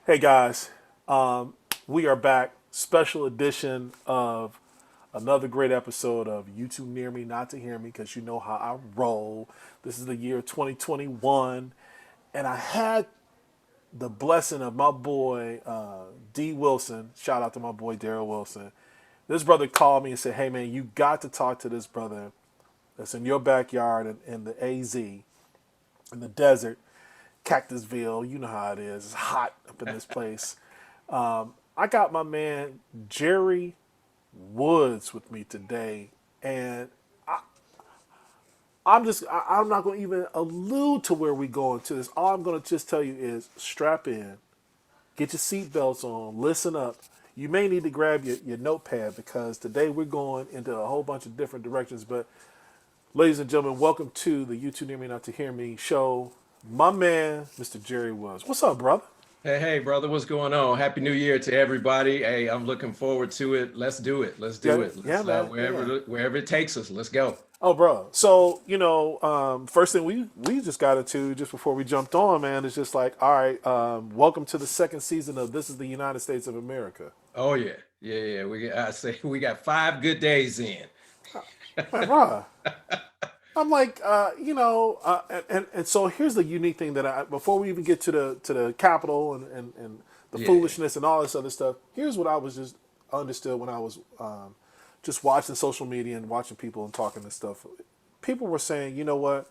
Hey guys, we are back. Special edition of another great episode of YouTube Near Me Not to Hear Me because you know how I roll. This is the year 2021, and I had the blessing of my boy D Wilson. Shout out to my boy Daryl Wilson. This brother called me and said, "Hey man, you got to talk to this brother that's in your backyard in the AZ in the desert, Cactusville. You know how it is. It's hot up in this place." I got my man Jerry Woods with me today, and I'm not going to even allude to where we go into this. All I'm going to just tell you is strap in, get your seatbelts on, listen up. You may need to grab your notepad because today we're going into a whole bunch of different directions. But ladies and gentlemen, welcome to the YouTube Near Me Not to Hear Me show. My man, Mr. Jerry Woods. What's up, brother? Hey, brother, what's going on? Happy New Year to everybody. Hey, I'm looking forward to it. Let's do it. Let's do Yeah, it. yeah, Let's man. wherever Yeah. wherever it takes us. Let's go. Oh, bro. So first thing we just got into just before we jumped on, man, is just like, all right, welcome to the second season of This Is the United States of America. Oh yeah, yeah. I say we got 5 good days in. Man, bro, I'm like, and so here's the unique thing that I before we even get to the Capitol and the Yeah, foolishness and all this other stuff. Here's what I was just understood when I was just watching social media and watching people and talking and stuff. People were saying, you know what?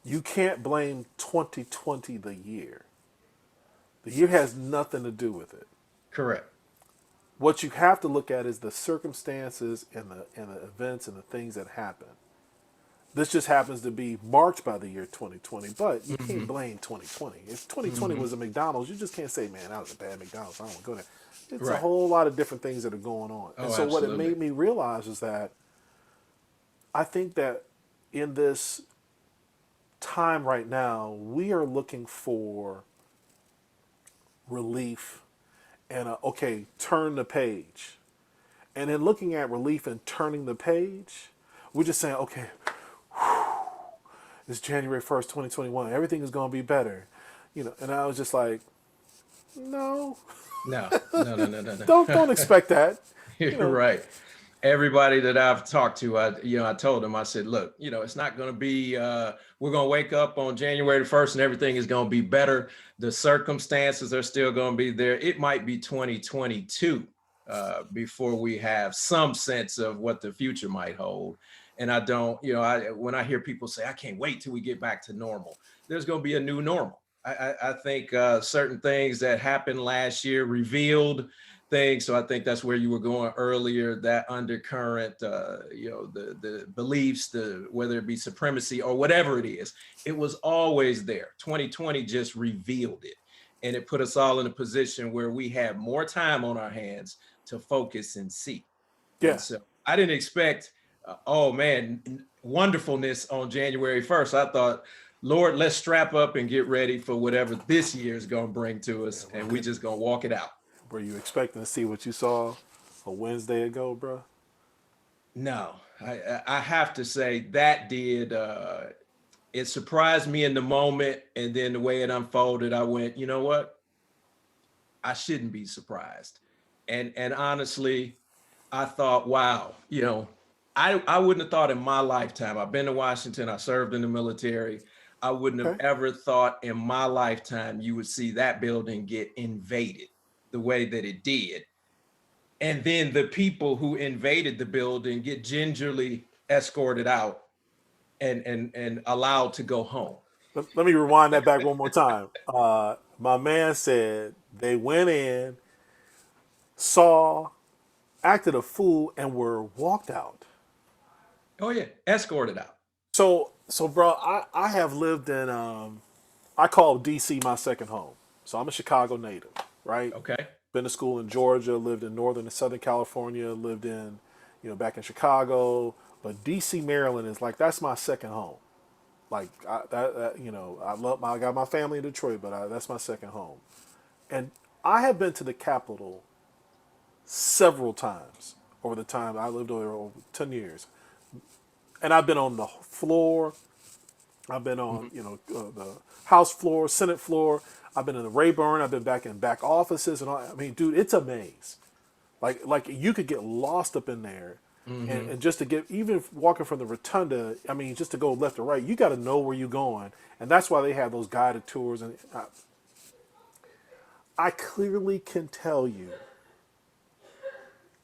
You can't blame 2020 the year. The year has nothing to do with it. correct. What you have to look at is the circumstances and the events and the things that happen. This just happens to be marked by the year 2020, but you can't hmm blame 2020. If 2020 hmm was a McDonald's, you just can't say, man, that was a bad McDonald's. I don't want to go there. It's a Right. whole lot of different things that are going on. And Oh, so what it absolutely. made me realize is that I think that in this time right now, we are looking for relief and okay, turn the page. And in looking at relief and turning the page, we're just saying, okay, it's January 1st, 2021. Everything is going to be better. And I was just like, no, No, no, no, no, no, no. don't expect that. You You're know, right. Everybody that I've talked to, I told them, I said, look, it's not going to be, we're going to wake up on January the 1st and everything is going to be better. The circumstances are still going to be there. It might be 2022 before we have some sense of what the future might hold. And I don't, when I hear people say, I can't wait till we get back to normal, there's going to be a new normal. I think certain things that happened last year revealed thing. So I think that's where you were going earlier, that undercurrent, the beliefs, the whether it be supremacy or whatever it is, it was always there. 2020 just revealed it. And it put us all in a position where we had more time on our hands to focus and see. And yeah, so I didn't expect, oh man, wonderfulness on January 1st. I thought, Lord, let's strap up and get ready for whatever this year is going to bring to us. And we just going to walk it out. were you expecting to see what you saw a Wednesday ago, bro? No, I have to say that did it surprised me in the moment, and then the way it unfolded, I went, you know what? I shouldn't be surprised. And honestly, I thought, wow, I wouldn't have thought in my lifetime. I've been to Washington, I served in the military. I wouldn't have Okay. ever thought in my lifetime you would see that building get invaded the way that it did, and then the people who invaded the building get gingerly escorted out and allowed to go home. Let me rewind that back one more time. My man said they went in, saw, acted a fool, and were walked out. Oh yeah, escorted out. So, bro, I have lived in I call DC my second home. So I'm a Chicago native, right? Okay. Been to school in Georgia, lived in Northern and Southern California, lived in, back in Chicago. But DC, Maryland is like that's my second home. Like I got my family in Detroit, but that's my second home. And I have been to the Capitol several times over the time I lived over 10 years, and I've been on the floor. I've been on, Mhm. the House floor, Senate floor. I've been in the Rayburn. I've been back in back offices and all. I mean, dude, it's a maze. Like you could get lost up in there, Mm-hmm. and just to get even walking from the rotunda. I mean, just to go left or right, you got to know where you're going, and that's why they have those guided tours. And I clearly can tell you,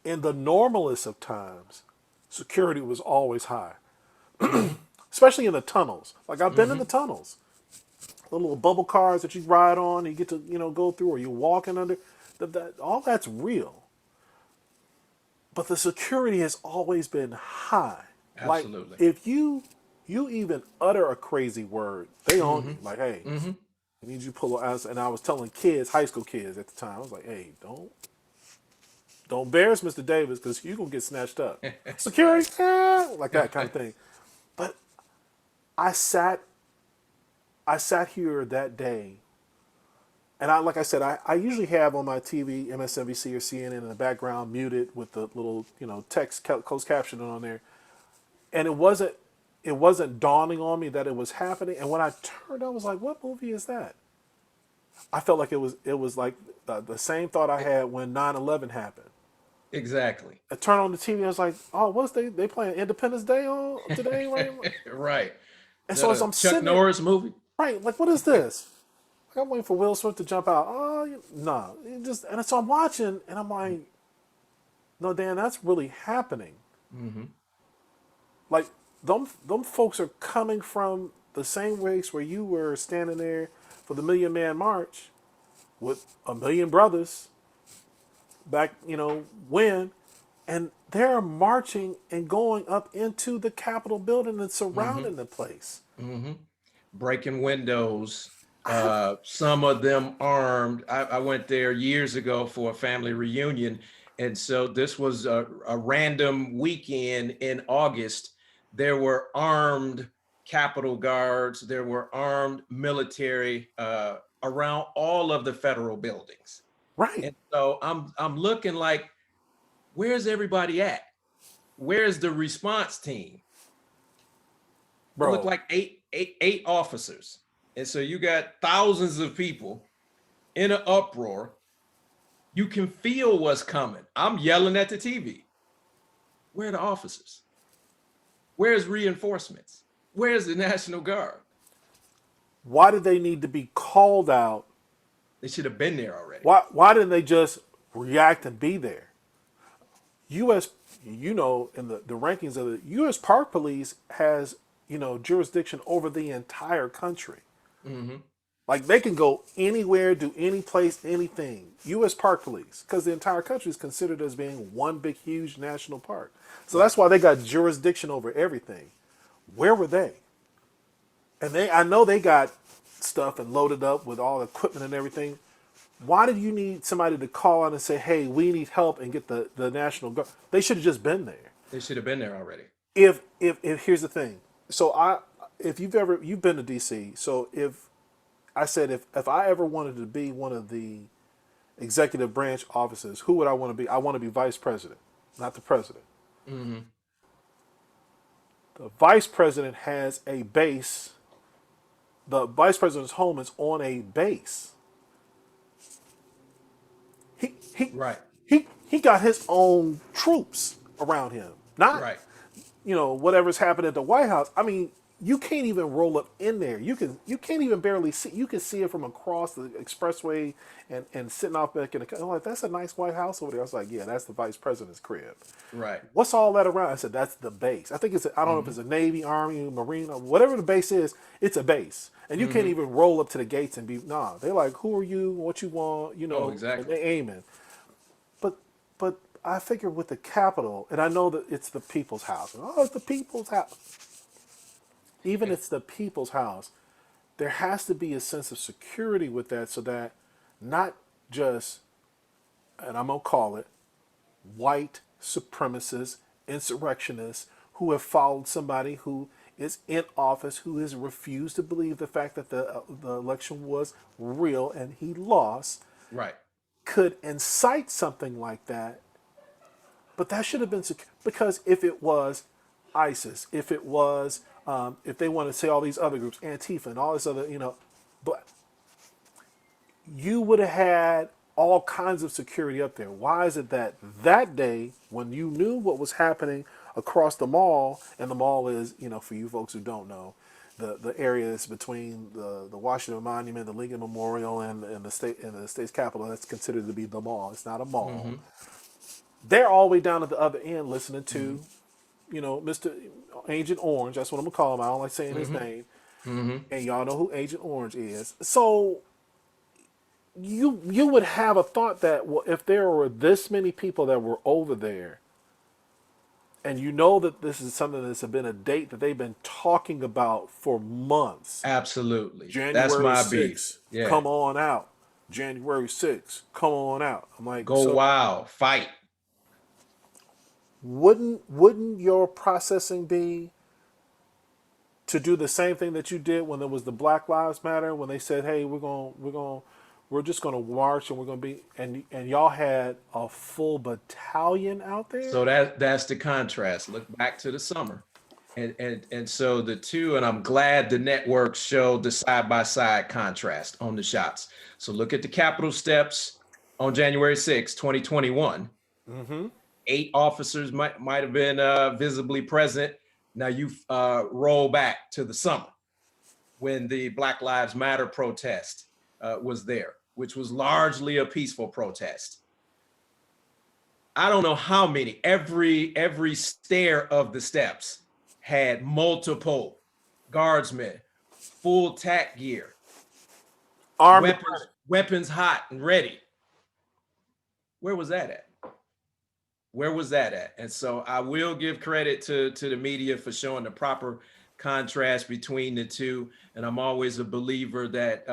in the normalest of times, security was always high, Mm-hmm. especially in the tunnels. Like I've been in Mm-hmm. the tunnels, the little bubble cars that you ride on, you get to go through, or you're walking under. All that's real. But the security has always been high. Like Absolutely. if you even utter a crazy word, they own Mm-hmm. you. Like, hey, Mm-hmm. I need you to pull out. And I was telling kids, high school kids at the time, I was like, hey, don't embarrass Mr. Davis because you're gonna get snatched up. Right. Security, like that kind of thing. But I sat I sat here that day, and like I said, I usually have on my TV MSNBC or CNN in the background muted with the little text closed captioning on there, and it wasn't dawning on me that it was happening. And when I turned, I was like, "What movie is that?" I felt like it was like the same thought I had when 9/11 happened. Exactly. I turned on the TV, I was like, "Oh, what's they playing Independence Day on today, right?" Right. And Is so that as a I'm Chuck sitting there, Norris movie? right, like, what is this? Like, I'm waiting for Will Smith to jump out. Oh, no, and so I'm watching, and I'm like, no, Dan, that's really happening. Mm-hmm. Like them folks are coming from the same race where you were standing there for the Million Man March with a million brothers back, when, and they're marching and going up into the Capitol building and Mm-hmm. surrounding the place. Mm-hmm. Breaking windows. I, Some of them armed. I went there years ago for a family reunion, and so this was a random weekend in August. There were armed Capitol guards. There were armed military around all of the federal buildings, right, and so I'm looking like, where's everybody at? Where's the response team? It looked bro. like eight officers. And so you got thousands of people in an uproar. You can feel what's coming. I'm yelling at the TV. Where are the officers? Where's reinforcements? Where's the National Guard? Why did they need to be called out? They should have been there already. Why didn't they just react and be there? U.S. In the rankings of the U.S. Park Police has jurisdiction over the entire country. Mm-hmm. Like they can go anywhere, do any place, anything. U.S. Park Police, because the entire country is considered as being one big, huge national park. So Right. that's why they got jurisdiction over everything. Where were they? And I know they got stuff and loaded up with all the equipment and everything. Why did you need somebody to call out and say, "Hey, we need help," and get the National Guard? They should have just been there. They should have been there already. If here's the thing, so if you've been to DC, so if I ever wanted to be one of the executive branch officers, who would I want to be? I want to be vice president, not the president. Mm-hmm. The vice president has a base. The vice president's home is on a base. He he Right. he got his own troops around him, not Right. whatever's happened at the White House. I mean, you can't even roll up in there. You can't even barely see. You can see it from across the expressway and sitting off back in the. I'm like, that's a nice White House over there. I was like, yeah, that's the vice president's crib. Right. What's all that around? I said, that's the base. I think I don't know if Mm-hmm. it's a Navy, Army, Marine, or whatever the base is. It's a base, and you can't Mm-hmm. even roll up to the gates and be nah. They're like, who are you? What you want? Oh, And exactly. they aiming. But I figure with the Capitol, and I know that it's the people's house. Oh, it's the people's house. Even it's the people's house, there has to be a sense of security with that, so that not just, and I'm gonna call it, white supremacists, insurrectionists who have followed somebody who is in office who has refused to believe the fact that the election was real and he lost, Right. could incite something like that. But that should have been because if it was ISIS, if it was, if they want to say all these other groups, Antifa and all this other, but you would have had all kinds of security up there. Why is it that that day, when you knew what was happening across the mall, and the mall is, for you folks who don't know, the area that's between the Washington Monument, the Lincoln Memorial, and the state's capital, that's considered to be the mall. It's not a mall. Mm-hmm. They're all the way down at the other end listening Mm-hmm. to, Mr. Agent Orange. That's what I'm gonna call him. I don't like saying his Mm-hmm. name. Mm-hmm. And y'all know who Agent Orange is. So you would have a thought that, well, if there were this many people that were over there, and you know that this is something that's been a date that they've been talking about for months. Absolutely. That's January my beef. 6th, Yeah. come on out. January 6th, come on out. I'm like, Go so wild. Fight. wouldn't your processing be to do the same thing that you did when there was the Black Lives Matter, when they said, "Hey, we're just gonna march, and we're gonna be," and y'all had a full battalion out So there? that's the contrast. Look back to the summer. And so the two, and I'm glad the networks show the side by side contrast on the shots. So look at the Capitol steps on January 6, 2021. Mm-hmm. 8 officers might have been visibly present. Now you roll back to the summer when the Black Lives Matter protest was there, which was largely a peaceful protest. I don't know how many. Every stair of the steps had multiple guardsmen, full tack gear, Armed and weapons hot and ready. Where was that at? Where was that at? And so I will give credit to the media for showing the proper contrast between the two. And I'm always a believer that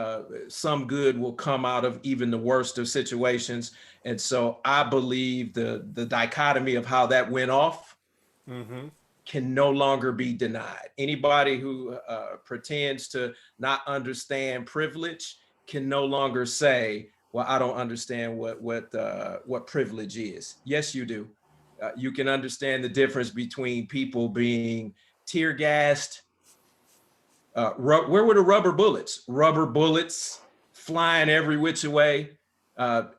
some good will come out of even the worst of situations. And so I believe the dichotomy of how that went off ready. Mm-hmm. can no longer be denied. Anybody who pretends to not understand privilege can no longer say, "Well, I don't understand what privilege is." Yes, you do. You can understand the difference between people being tear gassed. Where were the rubber bullets? Rubber bullets flying every which way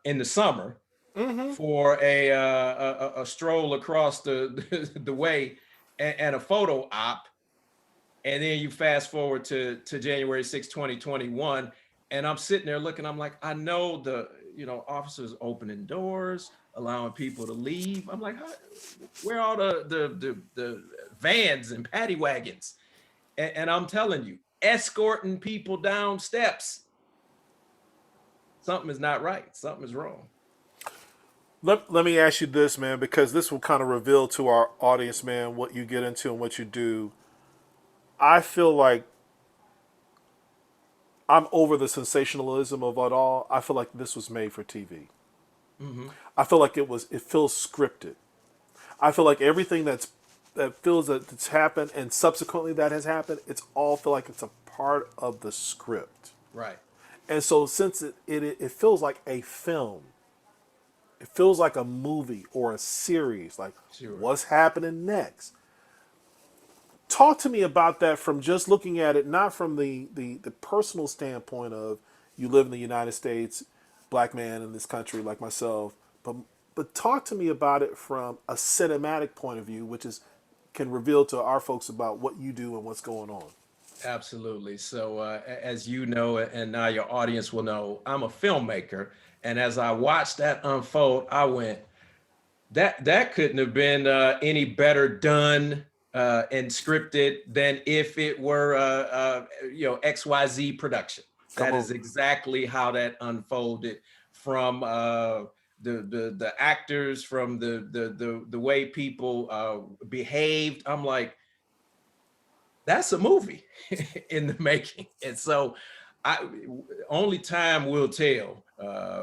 in the summer Mm-hmm. for a stroll across the way and a photo op. And then you fast forward to January 6, 2021. And I'm sitting there looking, I'm like, I know officers opening doors, allowing people to leave. I'm like, where are all the vans and paddy wagons? And I'm telling you, escorting people down steps. Something is not right. Something is wrong. Let me ask you this, man, because this will kind of reveal to our audience, man, what you get into and what you do. I feel like I'm over the sensationalism of it all. I feel like this was made for TV. Mm-hmm. I feel like it feels scripted. I feel like everything that's happened and subsequently that has happened, it's all feel like it's a part of the script. Right. And so since it feels like a film, it feels like a movie or a series, like Sure. what's happening next. Talk to me about that from just looking at it, not from the personal standpoint of you live in the United States, black man in this country like myself, but talk to me about it from a cinematic point of view, which is can reveal to our folks about what you do and what's going on. Absolutely. So, as you know, and now your audience will know, I'm a filmmaker. And as I watched that unfold, I went, that couldn't have been any better done and scripted than if it were XYZ production. Come That on. is exactly how that unfolded from the actors, from the way people behaved. I'm like, that's a movie in the making. And so I only time will tell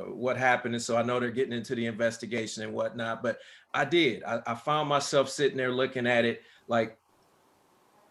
what happened. And so I know they're getting into the investigation and whatnot, but I found myself sitting there looking at it like,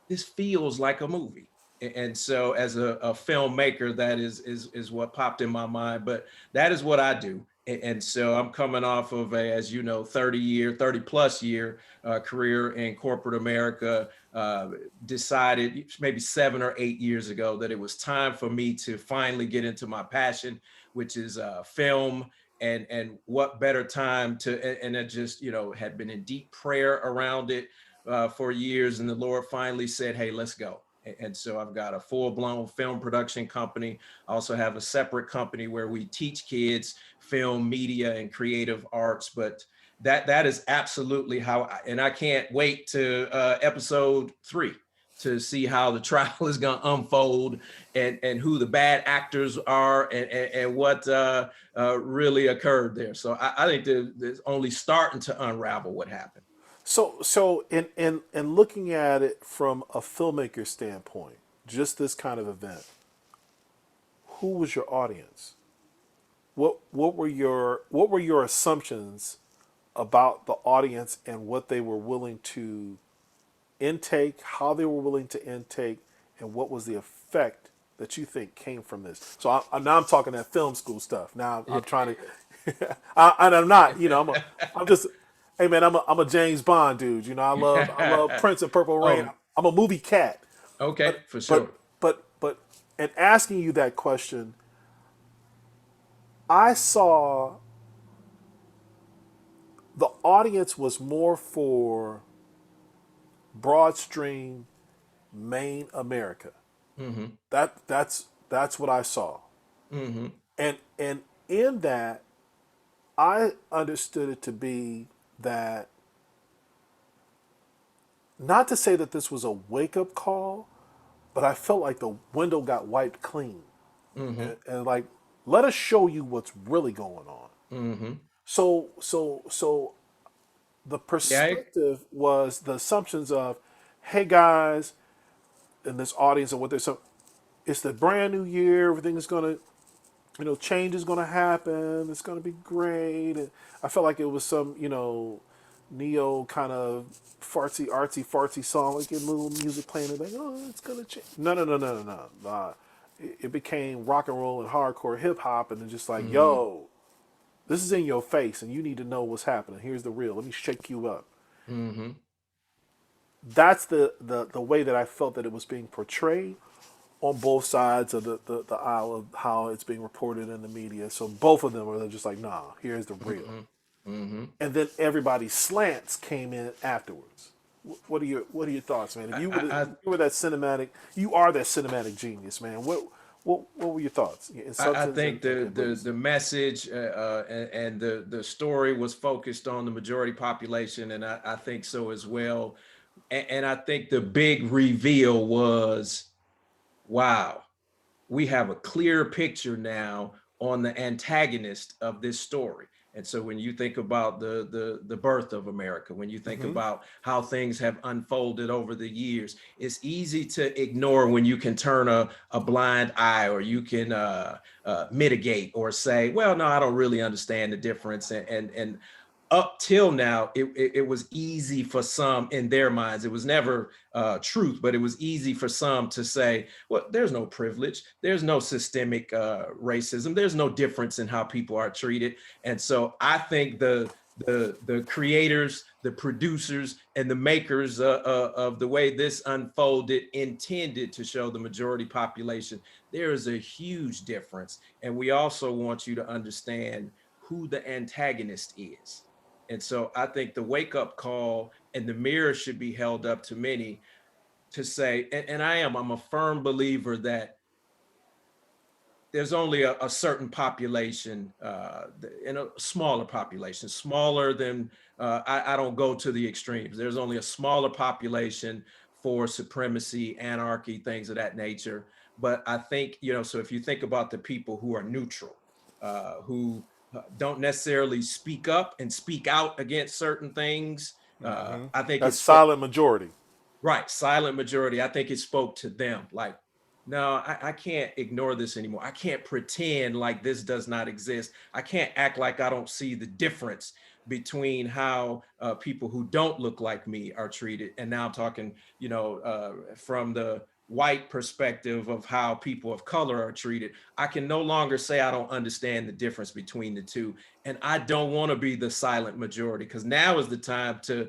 this feels like a movie. And so as a filmmaker, that is what popped in my mind, but that is what I do. And so I'm coming off of as you know, 30 plus year career in corporate America, uh, decided maybe 7 or 8 years ago that it was time for me to finally get into my passion, which is film. And what better time to, and it just, had been in deep prayer around it for years. And the Lord finally said, hey, let's go. And so I've got a full-blown film production company. I also have a separate company where we teach kids film, media, and creative arts. But that is absolutely how, and I can't wait to episode 3 to see how the trial is going to unfold, and who the bad actors are, and what really occurred there. So I think there's only starting to unravel what happened. So in looking at it from a filmmaker standpoint, just this kind of event, who was your audience? What were your assumptions about the audience and what they were willing to intake, how they were willing to intake, and what was the effect that you think came from this? So now I'm talking that film school stuff. Now I'm trying to, and I'm not, I'm just, hey man, I'm a James Bond dude. I love Prince and Purple Rain. Oh, I'm a movie cat. okay, But for but sure. but in asking you that question, I saw the audience was more for broad stream main America. Mm-hmm. That's what I saw. Mm-hmm. And in that I understood it to be that, not to say that this was a wake up call, but I felt like the window got wiped clean. Mm-hmm. And like, let us show you what's really going on. Mm-hmm. So the Yeah. perspective was the assumptions of, hey guys, in this audience and what they're so, it's the brand new year, everything is gonna, change is gonna happen, it's gonna be great. And I felt like it was some, neo kind of artsy fartsy song, like a little music playing, and like, oh, it's gonna change. No. It became rock and roll and hardcore hip hop, and then just like, Mm-hmm. yo, this is in your face, and you need to know what's happening. Here's the real. Let me shake you up. Mm-hmm. That's the way that I felt that it was being portrayed on both sides of the aisle of how it's being reported in the media. So both of them were just like, nah, here's the real. Mm-hmm. Mm-hmm. And then everybody's slants came in afterwards. What are your thoughts, man? If I, you were I, I you were that cinematic, you are that cinematic genius, man. What were your thoughts in I substance think and the the embrace? the message and the story was focused on the majority population, and I think so as well. And I think the big reveal was, wow, we have a clear picture now on the antagonist of this story. And so when you think about the birth of America, when you think Mm-hmm. about how things have unfolded over the years, it's easy to ignore when you can turn a blind eye, or you can mitigate or say, well, no, I don't really understand the difference. And up till now, it was easy for some in their minds. It was never truth, but it was easy for some to say, well, there's no privilege, there's no systemic racism, there's no difference in how people are treated. And so I think the creators, the producers, and the makers of the way this unfolded intended to show the majority population there is a huge difference. And we also want you to understand who the antagonist is. And so I think the wake up call and the mirror should be held up to many to say, and I'm a firm believer that there's only a certain population, in a smaller population, smaller than, I don't go to the extremes. There's only a smaller population for supremacy, anarchy, things of that nature. But I think, so if you think about the people who are neutral, who don't necessarily speak up and speak out against certain things, I think That's it's silent majority. right, silent majority. I think it spoke to them. Like, no, I can't ignore this anymore. I can't pretend like this does not exist. I can't act like I don't see the difference between how people who don't look like me are treated. And now I'm talking, from the white perspective of how people of color are treated. I can no longer say I don't understand the difference between the two. And I don't want to be the silent majority, because now is the time to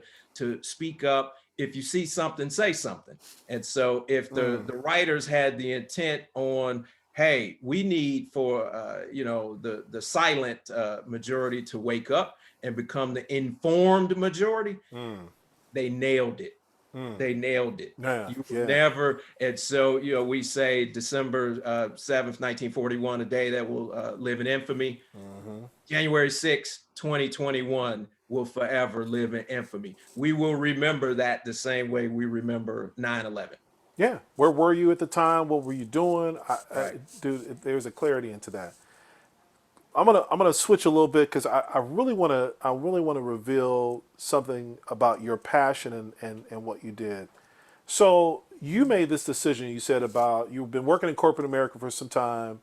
speak up if you see something, say something. And so if the writers had the intent on, hey, we need for the silent majority to wake up and become the informed majority, they nailed it. They nailed it. Yeah, You will yeah. never. And so, we say December 7th, 1941, a day that will live in infamy. January 6th, 2021 will forever live in infamy. We will remember that the same way we remember 9/11. Yeah. Where were you at the time? What were you doing? Right. Dude, there's a clarity into that. I'm gonna switch a little bit because I really want to reveal something about your passion and what you did. So you made this decision. You said about you've been working in corporate America for some time,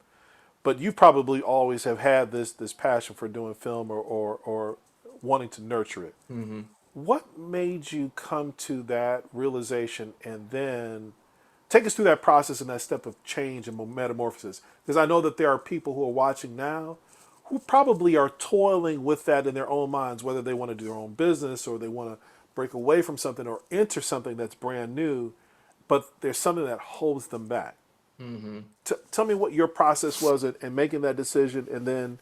but you probably always have had this passion for doing film or wanting to nurture it. Hmm. What made you come to that realization and then take us through that process and that step of change and metamorphosis? Because I know that there are people who are watching now who probably are toiling with that in their own minds, whether they want to do their own business or they want to break away from something or enter something that's brand new, but there's something that holds them back. Hmm. Tell me what your process was in making that decision, and then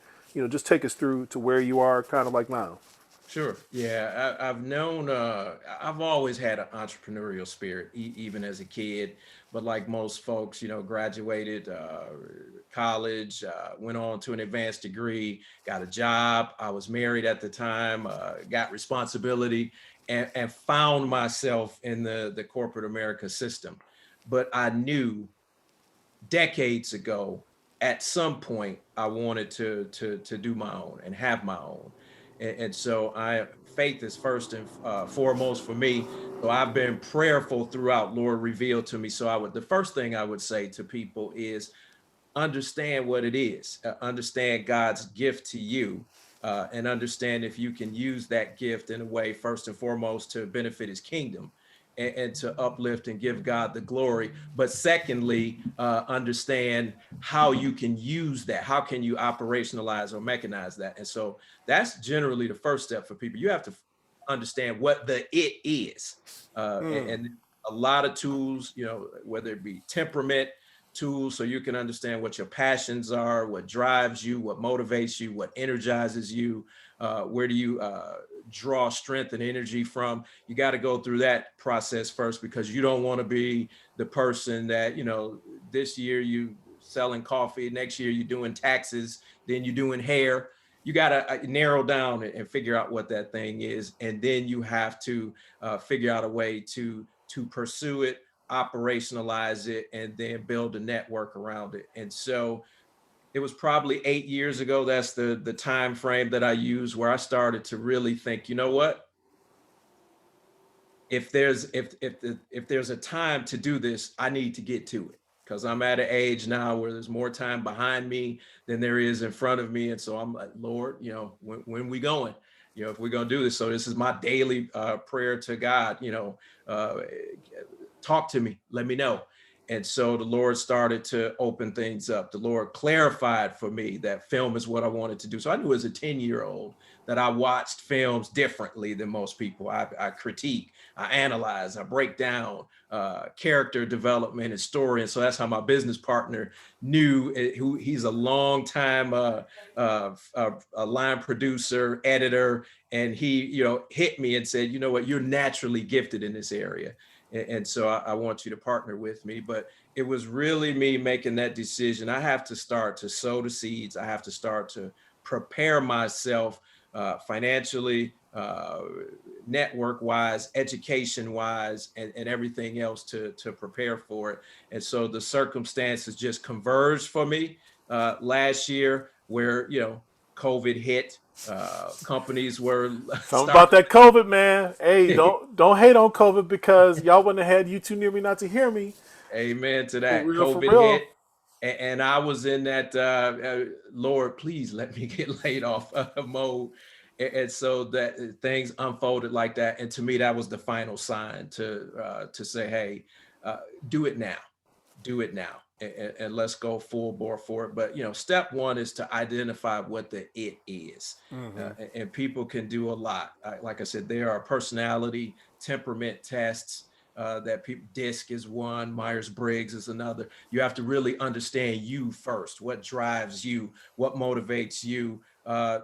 just take us through to where you are, kind of like now. Sure. Yeah, I've known, I've always had an entrepreneurial spirit, even as a kid. But like most folks, graduated college, went on to an advanced degree, got a job. I was married at the time, got responsibility, and found myself in the corporate America system. But I knew decades ago, at some point, I wanted to do my own and have my own. And so faith is first and foremost for me. So I've been prayerful throughout. Lord, reveal to me. So the first thing I would say to people is understand what it is, understand God's gift to you, and understand if you can use that gift in a way, first and foremost, to benefit his kingdom and to uplift and give God the glory. But secondly, understand how you can use that. How can you operationalize or mechanize that? And so that's generally the first step for people. You have to understand what the it is. And a lot of tools, whether it be temperament, tools so you can understand what your passions are, what drives you, what motivates you, what energizes you, where do you draw strength and energy from. You got to go through that process first, because you don't want to be the person that, this year you selling coffee, next year you're doing taxes, then you're doing hair. You got to narrow down and figure out what that thing is, and then you have to figure out a way to pursue it, operationalize it, and then build a network around it. And so it was probably 8 years ago. That's the time frame that I use, where I started to really think, you know what? If there's a time to do this, I need to get to it, because I'm at an age now where there's more time behind me than there is in front of me. And so I'm like, Lord, when we going? If we're gonna do this. So this is my daily prayer to God. Uh, talk to me, let me know. And so the Lord started to open things up. The Lord clarified for me that film is what I wanted to do. So I knew as a 10-year-old that I watched films differently than most people. I critique, I analyze, I break down character development and story. And so that's how my business partner knew. Who he's a long time a line producer, editor, and he hit me and said, you know what, you're naturally gifted in this area. And so I want you to partner with me. But it was really me making that decision. I have to start to sow the seeds. I have to start to prepare myself financially, network wise, education wise, and everything else to prepare for it. And so the circumstances just converged for me last year, where COVID hit. Companies were Something about starting. that COVID, man. Hey, don't hate on COVID because y'all wouldn't have had you too near me not to hear me. Amen to For that. real, for COVID real. hit, and I was in that Lord, please let me get laid off mode. And so that things unfolded like that. And to me, that was the final sign to say, hey, uh, do it now, do it now, and let's go full bore for it. But step one is to identify what the it is, and people can do a lot. Like I said, they are a personality temperament tests that people, DISC is one, Myers-Briggs is another. You have to really understand you first, what drives you, what motivates you.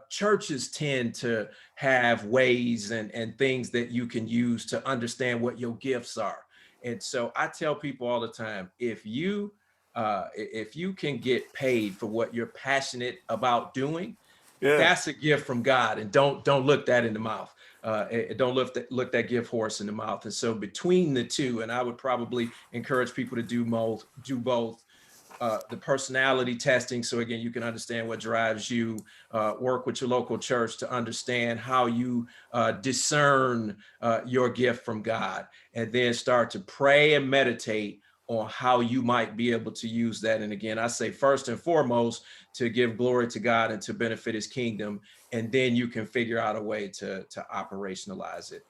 Churches tend to have ways and things that you can use to understand what your gifts are. And so I tell people all the time, if you can get paid for what you're passionate about doing, Yeah. that's a gift from God, and don't look that in the mouth. Don't look that gift horse in the mouth. And so between the two, and I would probably encourage people to do both. The personality testing, so again, you can understand what drives you. Work with your local church to understand how you discern your gift from God, and then start to pray and meditate on how you might be able to use that. And again, I say first and foremost to give glory to God and to benefit his kingdom, and then you can figure out a way to operationalize it.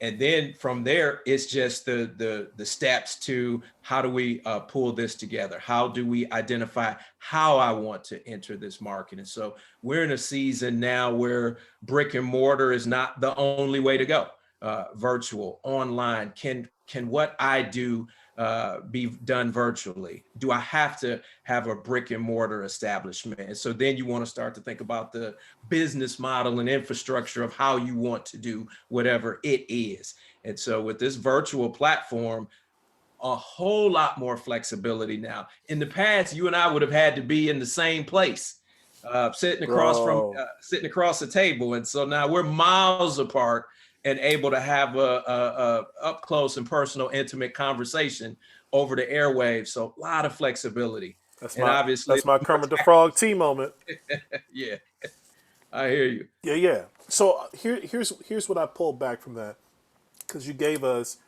And then from there, it's just the steps to how do we pull this together? How do we identify how I want to enter this market? And so we're in a season now where brick and mortar is not the only way to go. Virtual, online, can what I do be done virtually? Do I have to have a brick and mortar establishment? And so then you want to start to think about the business model and infrastructure of how you want to do whatever it is. And so with this virtual platform, a whole lot more flexibility now. In the past, you and I would have had to be in the same place, Bro. sitting across the table. And so now we're miles apart and able to have a up close and personal, intimate conversation over the airwaves. So a lot of flexibility, That's and my obviously that's my more Kermit the tax. Frog tea moment. Yeah, I hear you. Yeah, yeah. So here's what I pulled back from that, because you gave us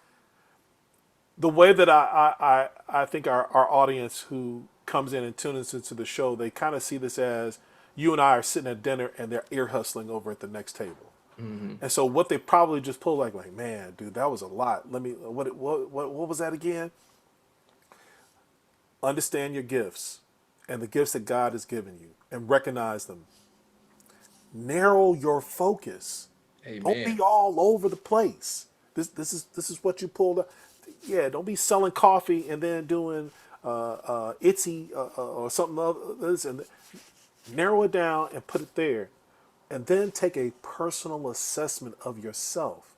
the way that I think our audience who comes in and tunes into the show, they kind of see this as you and I are sitting at dinner and they're ear hustling over at the next table. Mm-hmm. And so what they probably just pulled like, man, dude, that was a lot. Let me what was that again? Understand your gifts and the gifts that God has given you and recognize them. Narrow your focus. Don't Amen. be all over the place. This is what you pulled up. Yeah, don't be selling coffee and then doing Etsy or something others, and narrow it down and put it there, and then take a personal assessment of yourself.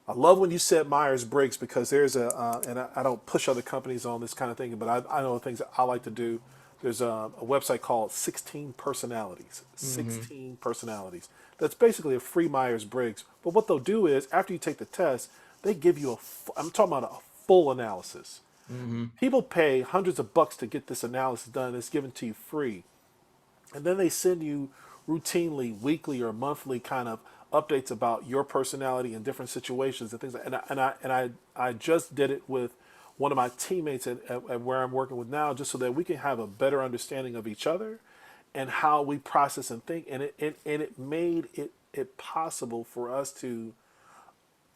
I love when you said Myers Briggs, because there's and I don't push other companies on this kind of thing, but I know the things that I like to do. There's a website called 16 Personalities. Mm-hmm. 16 Personalities. That's basically a free Myers Briggs. But what they'll do is, after you take the test, they give you I'm talking about a full analysis. Mm-hmm. People pay hundreds of bucks to get this analysis done. It's given to you free. And then they send you routinely, weekly or monthly kind of updates about your personality in different situations and things. And I just did it with one of my teammates at where I'm working with now, just so that we can have a better understanding of each other and how we process and think. And it made it possible for us to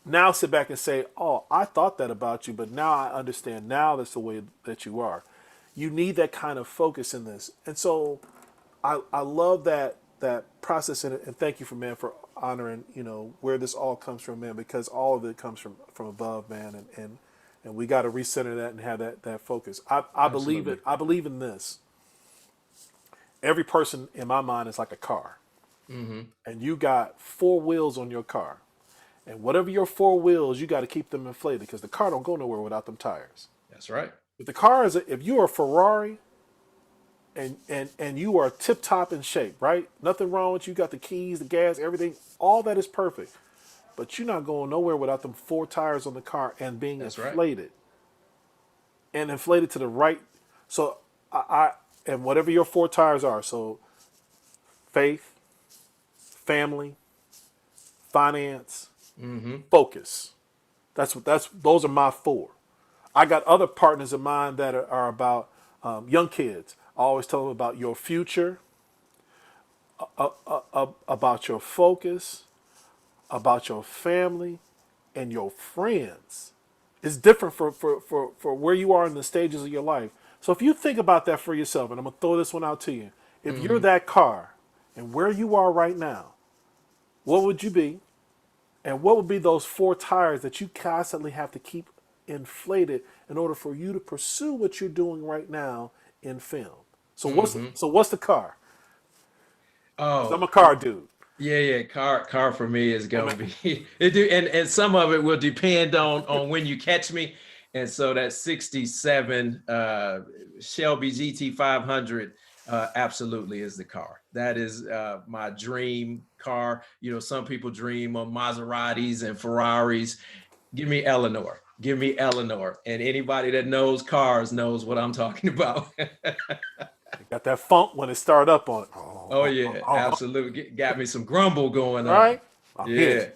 now sit back and say, oh, I thought that about you, but now I understand. Now that's the way that you are. You need that kind of focus in this. And so I love that process, and thank you, for honoring, where this all comes from, man, because all of it comes from above, man, and we got to recenter that and have that focus. I believe Absolutely. it. I believe in this. Every person in my mind is like a car, Mm-hmm. and you got four wheels on your car, and whatever your four wheels, you got to keep them inflated, because the car don't go nowhere without them tires. That's right. If you are a Ferrari, and you are tip top in shape, right? Nothing wrong with you. Got the keys, the gas, everything. All that is perfect. But you're not going nowhere without them four tires on the car and being That's right. inflated. And inflated to the right. So I and whatever your four tires are. So faith, family, finance, Mm-hmm. focus. Those are my four. I got other partners of mine that are about young kids. I always tell them about your future, about your focus, about your family, and your friends. It's different for where you are in the stages of your life. So if you think about that for yourself, and I'm going to throw this one out to you. If you're Mm-hmm. that car and where you are right now, what would you be? And what would be those four tires that you constantly have to keep inflated in order for you to pursue what you're doing right now in film? So Hmm. what's the car? Because I'm Oh, a car dude. yeah, yeah. Car for me is Oh gonna man, be it do, and some of it will depend on when you catch me. And so that 67 Shelby GT 500 absolutely is the car. That is my dream car. You know, some people dream of Maseratis and Ferraris. Give me Eleanor. Give me Eleanor. And anybody that knows cars knows what I'm talking about. it got that funk when it start up on it. Oh yeah, absolutely. Got me some grumble going on. Right? I'm here. Yeah.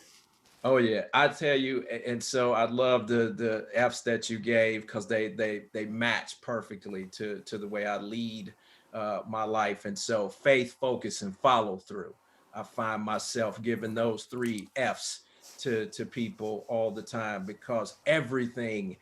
Oh yeah, I tell you, and so I love the F's that you gave because they match perfectly to the way I lead my life. And so faith, focus, and follow through. I find myself giving those three F's to people all the time because everything,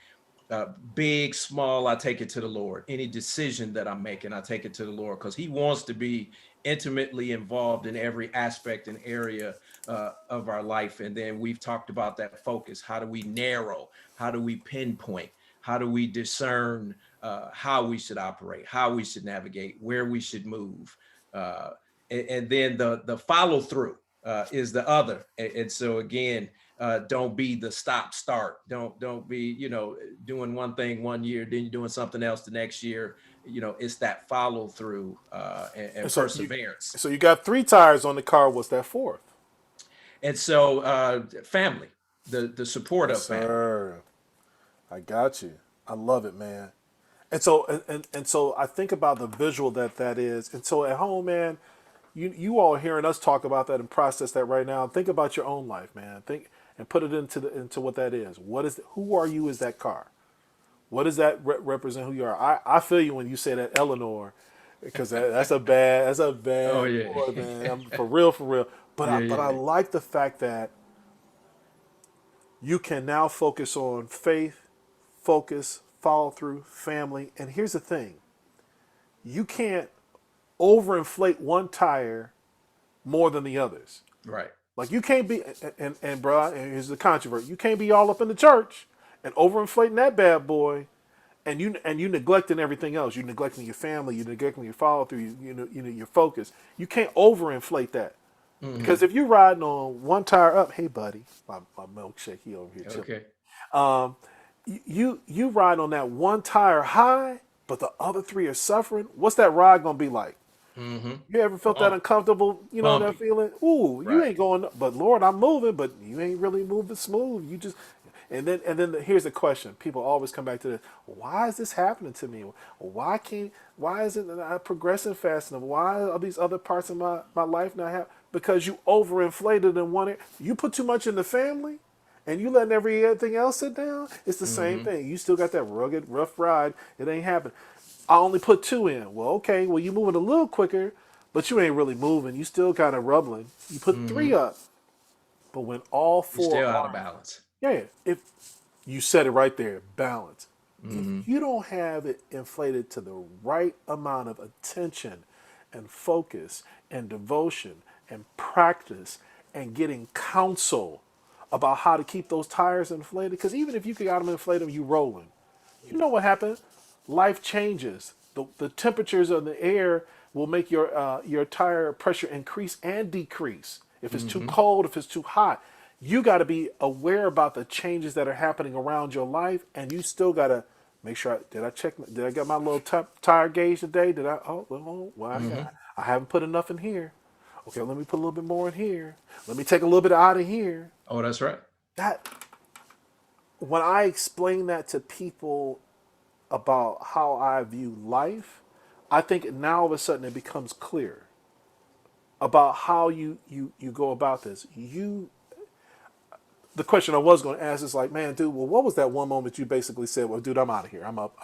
big, small, I take it to the Lord. Any decision that I'm making, I take it to the Lord because He wants to be intimately involved in every aspect and area of our life. And then we've talked about that focus. How do we narrow? How do we pinpoint? How do we discern how we should operate, how we should navigate, where we should move? Uh, and then the follow through is the other. And so again, don't be the stop start. Don't be, doing one thing one year, then you're doing something else the next year. It's that follow through and And so you perseverance. so you got three tires on the car. What's that fourth? And so family, the support Yes, of family. sir. I got you. I love it, man. And so I think about the visual that is. And so at home, man, you all are hearing us talk about that and process that right now. Think about your own life, man. Think and put it into what that is. Who are you as that car? What does that represent who you are? I feel you when you say that Eleanor, because that's a Oh bad yeah. boy, man. For real, for real. Yeah, But I yeah. like the fact that you can now focus on faith, focus, follow through, family. And here's the thing: you can't overinflate one tire more than the others. Right. Like you can't be and bro, and here's the controversy. You can't be all up in the church and overinflating that bad boy, and you neglecting everything else. You neglecting your family. You neglecting your follow through. You know your focus. You can't overinflate that because Hmm. if you're riding on one tire up, hey buddy, my milkshake, he over here chilling. Okay. Um, you ride on that one tire high, but the other three are suffering. What's that ride gonna be like? Hmm. You ever felt that Bump, uncomfortable? You know that bumpy. feeling? Ooh, you Right. ain't going. But Lord, I'm moving, but you ain't really moving smooth. You just, here's the question. People always come back to this. Why is this happening to me? Why isn't I progressing fast enough? Why are these other parts of my life not happen? Because you overinflated in one area. You put too much in the family and you letting everything else sit down, it's the same Hmm. thing. You still got that rugged, rough ride. It ain't happening. I only put two in. Well, okay, well, you moving a little quicker, but you ain't really moving. You still kind of rubbling. You put three Hmm. up. But when all You're four still out of are, balance. yeah, if you said it right there, balance. If Hmm. you don't have it inflated to the right amount of attention and focus and devotion and practice and getting counsel about how to keep those tires inflated, because even if you got them inflated, you rolling. You know what happened? Life changes. The temperatures of the air will make your tire pressure increase and decrease. If it's too Hmm. cold, if it's too hot, you got to be aware about the changes that are happening around your life, and you still got to make sure. Did I get my little tire gauge today? Did I? Well, Hmm. I haven't put enough in here. Okay, let me put a little bit more in here. Let me take a little bit out of here. Oh, that's right. That when I explain that to people about how I view life, I think now all of a sudden it becomes clear about how you go about this. The question I was going to ask is like, man, dude, well, what was that one moment you basically said, well, dude, I'm out of here. I'm up.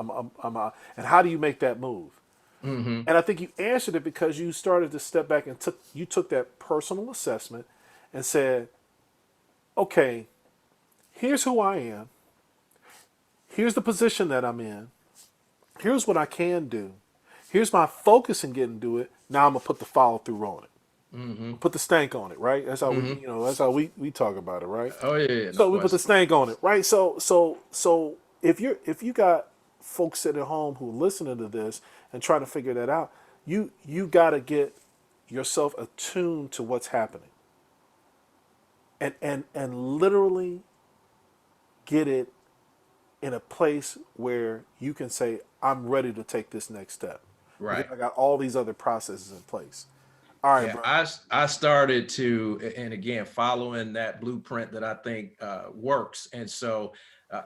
I'm out. And how do you make that move? Hmm. And I think you answered it because you started to step back and took that personal assessment and said, okay, here's who I am. Here's the position that I'm in. Here's what I can do. Here's my focus in getting to it. Now I'm gonna put the follow through on it. Mm-hmm. Put the stank on it, right? That's how we, Mm-hmm. that's how we talk about it, right? Oh yeah, no So we put the question. stank on it, right? So if you got folks sitting at home who listening to this and try to figure that out, you got to get yourself attuned to what's happening, and literally get it in a place where you can say, I'm ready to take this next step because Right. I got all these other processes in place. All right, Yeah, bro. I started to, and again, following that blueprint that I think works. And so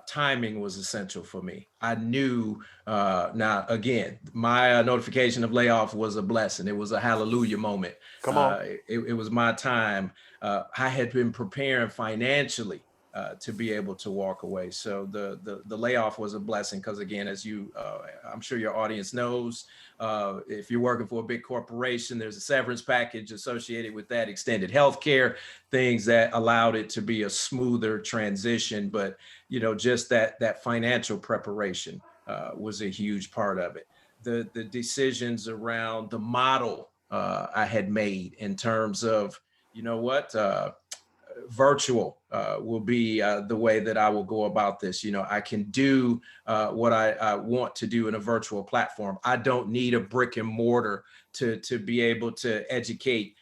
timing was essential for me. I knew, now, again, my notification of layoff was a blessing. It was a hallelujah moment. Come on. It was my time. I had been preparing financially to be able to walk away. So the layoff was a blessing because, again, as I'm sure your audience knows, if you're working for a big corporation, there's a severance package associated with that, extended health care, things that allowed it to be a smoother transition. But, just that financial preparation was a huge part of it. The decisions around the model I had made in terms of, you know what, virtual will be the way that I will go about this. I can do what I want to do in a virtual platform. I don't need a brick and mortar to be able to educate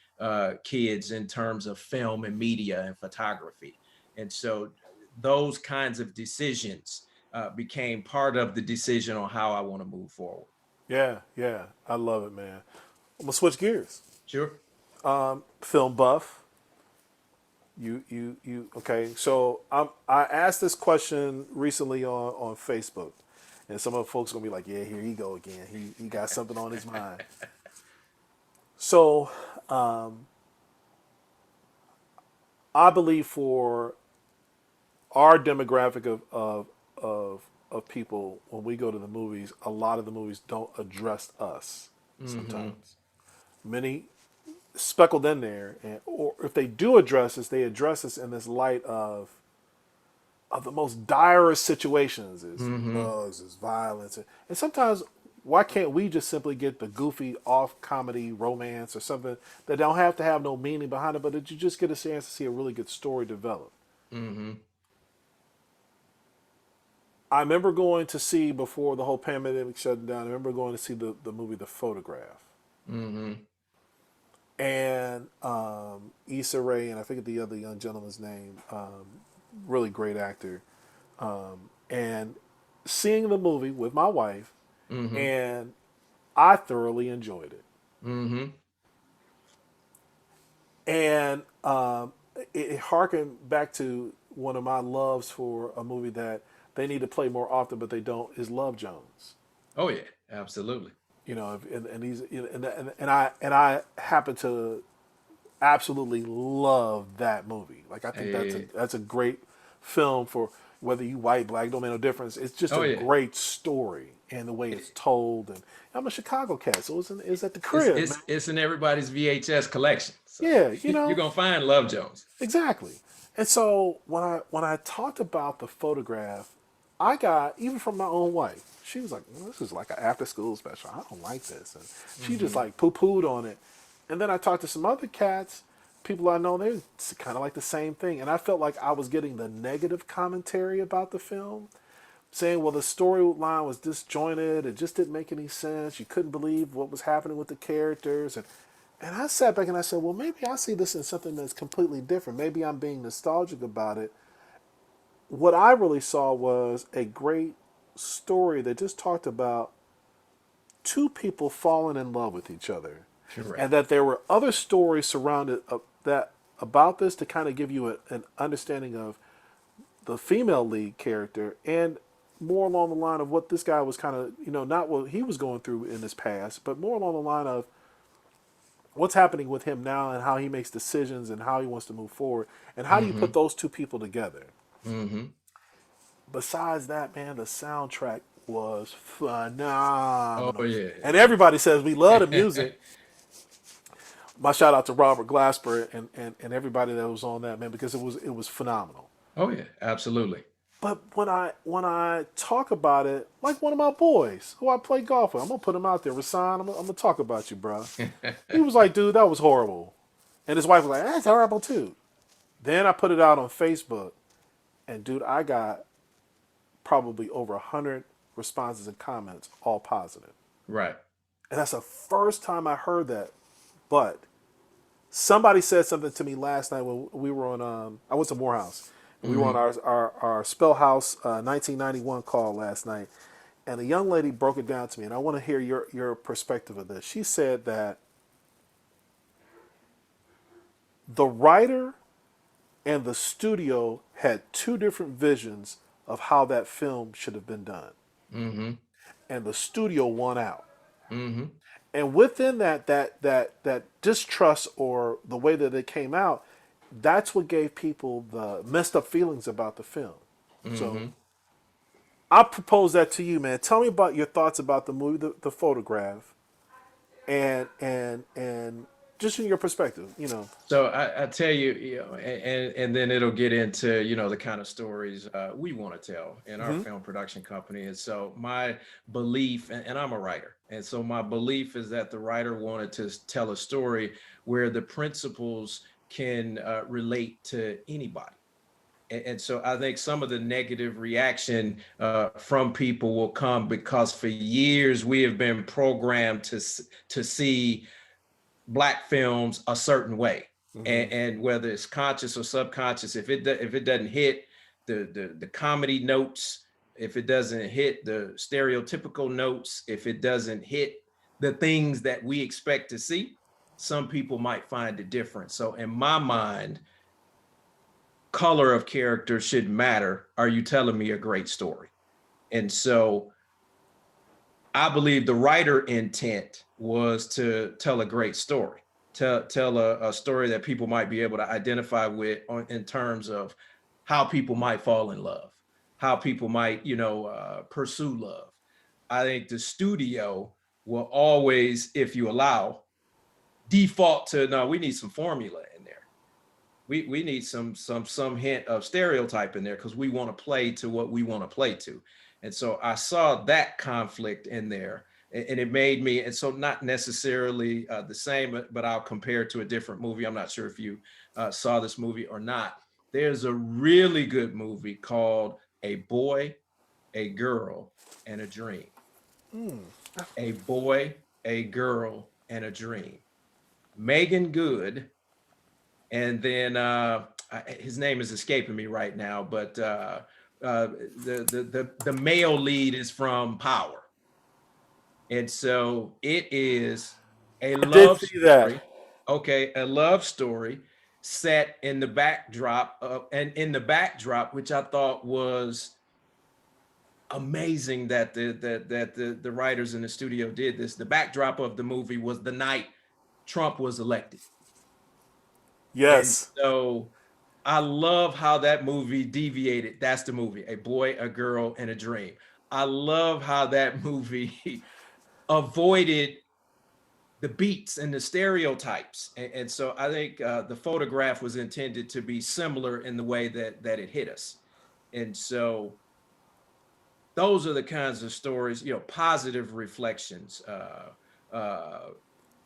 kids in terms of film and media and photography. And so those kinds of decisions became part of the decision on how I want to move forward. Yeah, yeah. I love it, man. I'm gonna switch gears. Sure. Film buff. Okay. So I asked this question recently on Facebook, and some of the folks gonna be like, "Yeah, here he go again. He got something on his mind." So I believe for our demographic of people, when we go to the movies, a lot of the movies don't address us. Mm-hmm. Sometimes many speckled in there, and or if they do address us, they address us in this light of the most direst situations, is Mm-hmm. drugs, is violence, and sometimes why can't we just simply get the goofy off comedy romance or something that don't have to have no meaning behind it, but that you just get a chance to see a really good story develop. Mm-hmm. I remember going to see, before the whole pandemic shut down, I remember going to see the movie The Photograph. Mm-hmm. And Issa Rae, and I forget the other young gentleman's name, really great actor. And seeing the movie with my wife, Mm-hmm. and I thoroughly enjoyed it. Mm-hmm. And it harkened back to one of my loves for a movie that they need to play more often, but they don't, is Love Jones. Oh yeah, absolutely. And he's and I happen to absolutely love that movie. Like I think Hey. that's a great film for whether you white, black, don't make no difference. It's just Oh a yeah. great story and the way it's told. And I'm a Chicago cat, so it's at the it's crib, man. it's it's in everybody's VHS collection. So Yeah, you're gonna find Love Jones. exactly. And so when I talked about The Photograph, I got, even from my own wife, she was like, well, "This is like an after school special. I don't like this," and she just Mm-hmm. like poo pooed on it. And then I talked to some other cats, people I know, they're kind of like the same thing, and I felt like I was getting the negative commentary about the film, saying, well, the storyline was disjointed, it just didn't make any sense, you couldn't believe what was happening with the characters, and I sat back and I said, well, maybe I see this in something that's completely different. Maybe I'm being nostalgic about it. What I really saw was a great story that just talked about two people falling in love with each other, and Correct. that there were other stories surrounded that about this to kind of give you an understanding of the female lead character, and more along the line of what this guy was kind of, not what he was going through in his past, but more along the line of what's happening with him now and how he makes decisions and how he wants to move forward, and how do you put Mm-hmm. those two people together. Mm-hmm. Besides that, man, the soundtrack was Oh phenomenal, and yeah. everybody says we love the music. My shout out to Robert Glasper and everybody that was on that, man, because it was phenomenal. Oh yeah, absolutely. But when I talk about it, like one of my boys who I play golf with, I'm gonna put him out there. Rasan, I'm gonna talk about you, bro. He was like, dude, that was horrible. And his wife was like, that's horrible too. Then I put it out on Facebook, and dude, I got probably over 100 responses and comments, all positive. Right. And that's the first time I heard that. But somebody said something to me last night when we were on. I went to Morehouse. We were on Mm-hmm. our Spellhouse 1991 call last night, and a young lady broke it down to me, and I want to hear your perspective of this. She said that the writer and the studio had two different visions of how that film should have been done, Mm-hmm. and the studio won out. Mm-hmm. And within that distrust or the way that it came out, that's what gave people the messed up feelings about the film. So Mm-hmm. I propose that to you, man. Tell me about your thoughts about the movie, the Photograph, and just in your perspective, you know. So I tell you, you know, and then it'll get into, you know, the kind of stories we want to tell in our Mm-hmm. film production company. And so my belief, and I'm a writer, and so my belief is that the writer wanted to tell a story where the principles can relate to anybody. And so I think some of the negative reaction from people will come because for years we have been programmed to see Black films a certain way, Mm-hmm. and whether it's conscious or subconscious, if it doesn't hit the comedy notes, if it doesn't hit the stereotypical notes, if it doesn't hit the things that we expect to see, some people might find it different. So in my mind, color of character should matter. Are you telling me a great story? And so I believe the writer intent was to tell a great story, tell a story that people might be able to identify with in terms of how people might fall in love, how people might, you know, pursue love. I think the studio will always, if you allow, default to no, we need some formula in there. We need some hint of stereotype in there because we want to play to what we want to play to. And so I saw that conflict in there, and it made me, and so not necessarily the same, but I'll compare it to a different movie. I'm not sure if you saw this movie or not. There's a really good movie called A Boy, a Girl, and a Dream. A Boy, a Girl, and a Dream. Megan Good, and then his name is escaping me right now, but the male lead is from Power, and so it is a I did love see that. story. Okay, a love story set in the backdrop and in the backdrop, which I thought was amazing that the writers in the studio did this. The backdrop of the movie was the night Trump was elected. And Yes. so I love how that movie deviated. That's the movie, A Boy, a Girl, and a Dream. I love how that movie avoided the beats and the stereotypes. And so I think the Photograph was intended to be similar in the way that it hit us. And so those are the kinds of stories, you know, positive reflections. Uh,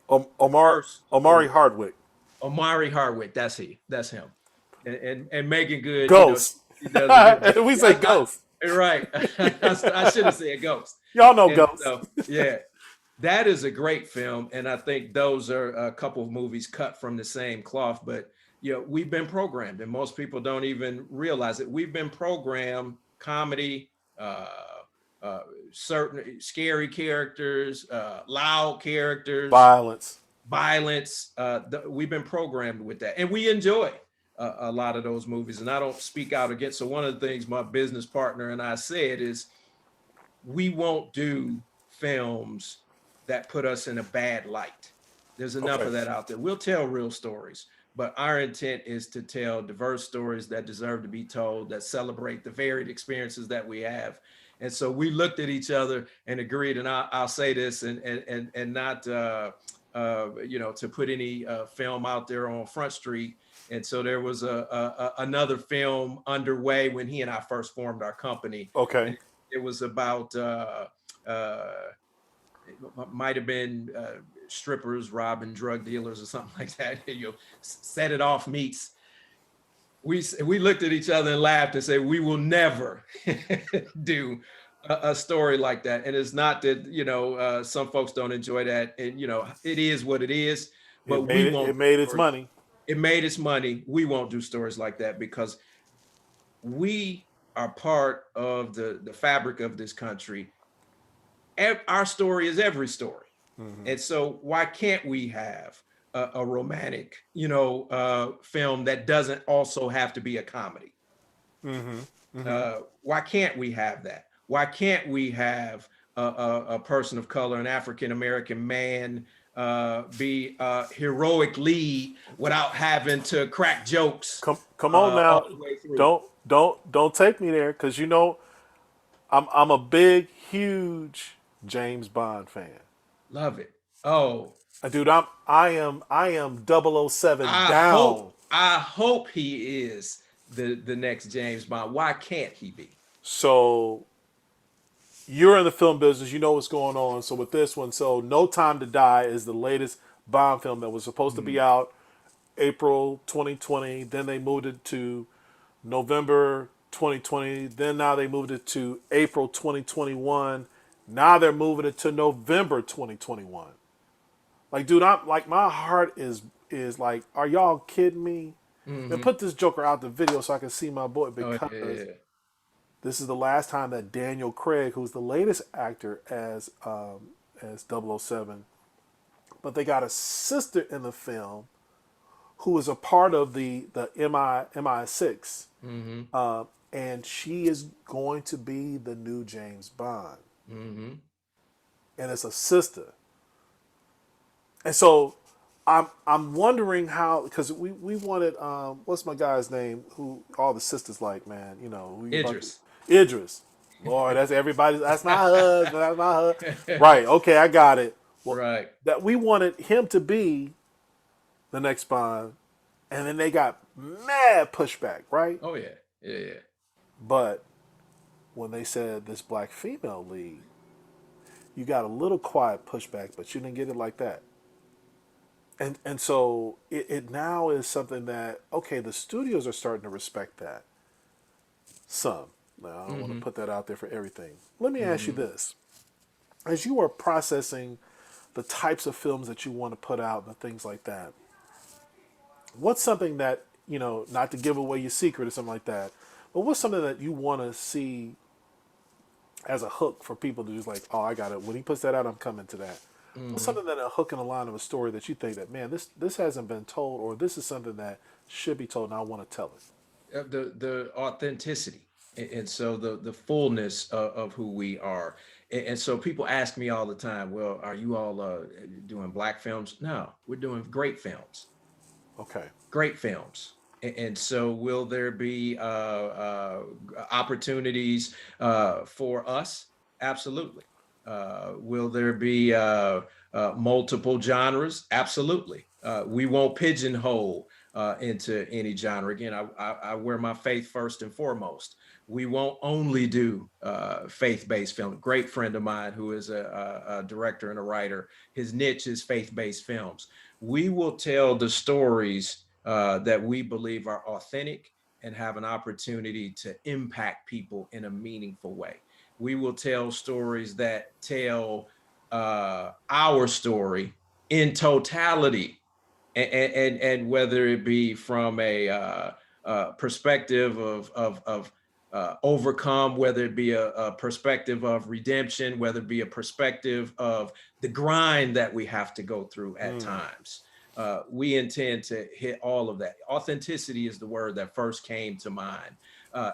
first Omari story, Hardwick. Omari Hardwick, that's him. And Megan Good, you know, Ghost. she does a good job. We say Ghost. Right. I should have said Ghost. Y'all know And Ghost. so, yeah, that is a great film. And I think those are a couple of movies cut from the same cloth. But, you know, we've been programmed, and most people don't even realize it. We've been programmed comedy, uh, uh, certain scary characters, loud characters, Violence. violence. We've been programmed with that, and we enjoy a lot of those movies. And I don't speak out against. So one of the things my business partner and I said is, we won't do films that put us in a bad light. There's enough Okay. of that out there. We'll tell real stories, but our intent is to tell diverse stories that deserve to be told, that celebrate the varied experiences that we have. And so we looked at each other and agreed. And I'll say this, and not you know, to put any film out there on Front Street. And so there was another film underway when he and I first formed our company, Okay. and it was about it might have been strippers robbing drug dealers or something like that. Set it off meets. We looked at each other and laughed and said, we will never do a story like that. And it's not that, some folks don't enjoy that. And, it is what it is, but It made we it. It won't made do its stories. money. It made its money. We won't do stories like that because we are part of the fabric of this country. Our story is every story. Mm-hmm. And so why can't we have a romantic, film that doesn't also have to be a comedy? Mm-hmm. Mm-hmm. Why can't we have that? Why can't we have a person of color, an African American man, be a heroic lead without having to crack jokes Come on all now. the way through? Don't take me there because I'm a big, huge James Bond fan. Love it. Oh, Dude, I am 007 I down. hope I hope he is the next James Bond. Why can't he be? So you're in the film business, you know what's going on. So with this one, so No Time to Die is the latest Bond film that was supposed to be Mm, out April 2020. Then they moved it to November 2020. Then now they moved it to April 2021. Now they're moving it to November 2021. Like, dude, I'm like my heart is like, are y'all kidding me? Man, hmm put this Joker out the video so I can see my boy Oh yeah, because yeah. this is the last time that Daniel Craig, who's the latest actor as 007, but they got a sister in the film who is a part of the MI6, hmm and she is going to be the new James Bond, hmm and it's a sister. And so I'm wondering how because we wanted what's my guy's name who all the sisters like, man, who you about to Idris. Idris. Lord, that's everybody. That's my husband. That's my husband. Right. Okay, I got it. Well, Right. that we wanted him to be the next Bond, and then they got mad pushback, right? Oh yeah. Yeah, yeah. But when they said this black female lead, you got a little quiet pushback, but you didn't get it like that. And so it now is something that okay, the studios are starting to respect that. Some. Now I don't want to hmm put that out there for everything. Let me ask you hmm this: as you are processing the types of films that you want to put out and things like that, what's something that not to give away your secret or something like that, but what's something that you want to see as a hook for people to just like, oh, I got it. When he puts that out, I'm coming to that. What's hmm something that a hook in the line of a story that you think that man, this hasn't been told, or this is something that should be told, and I want to tell it. The authenticity and so the fullness of who we are. And so people ask me all the time, well, are you all doing black films? No, we're doing great films. Okay. Great films. And so, will there be opportunities for us? Absolutely. Will there be multiple genres? Absolutely. We won't pigeonhole into any genre. Again, I wear my faith first and foremost. We won't only do faith-based film. Great friend of mine who is a director and a writer. His niche is faith-based films. We will tell the stories that we believe are authentic and have an opportunity to impact people in a meaningful way. We will tell stories that tell our story in totality, and whether it be from a perspective of overcome, whether it be a perspective of redemption, whether it be a perspective of the grind that we have to go through at Mm. times. We intend to hit all of that. Authenticity is the word that first came to mind,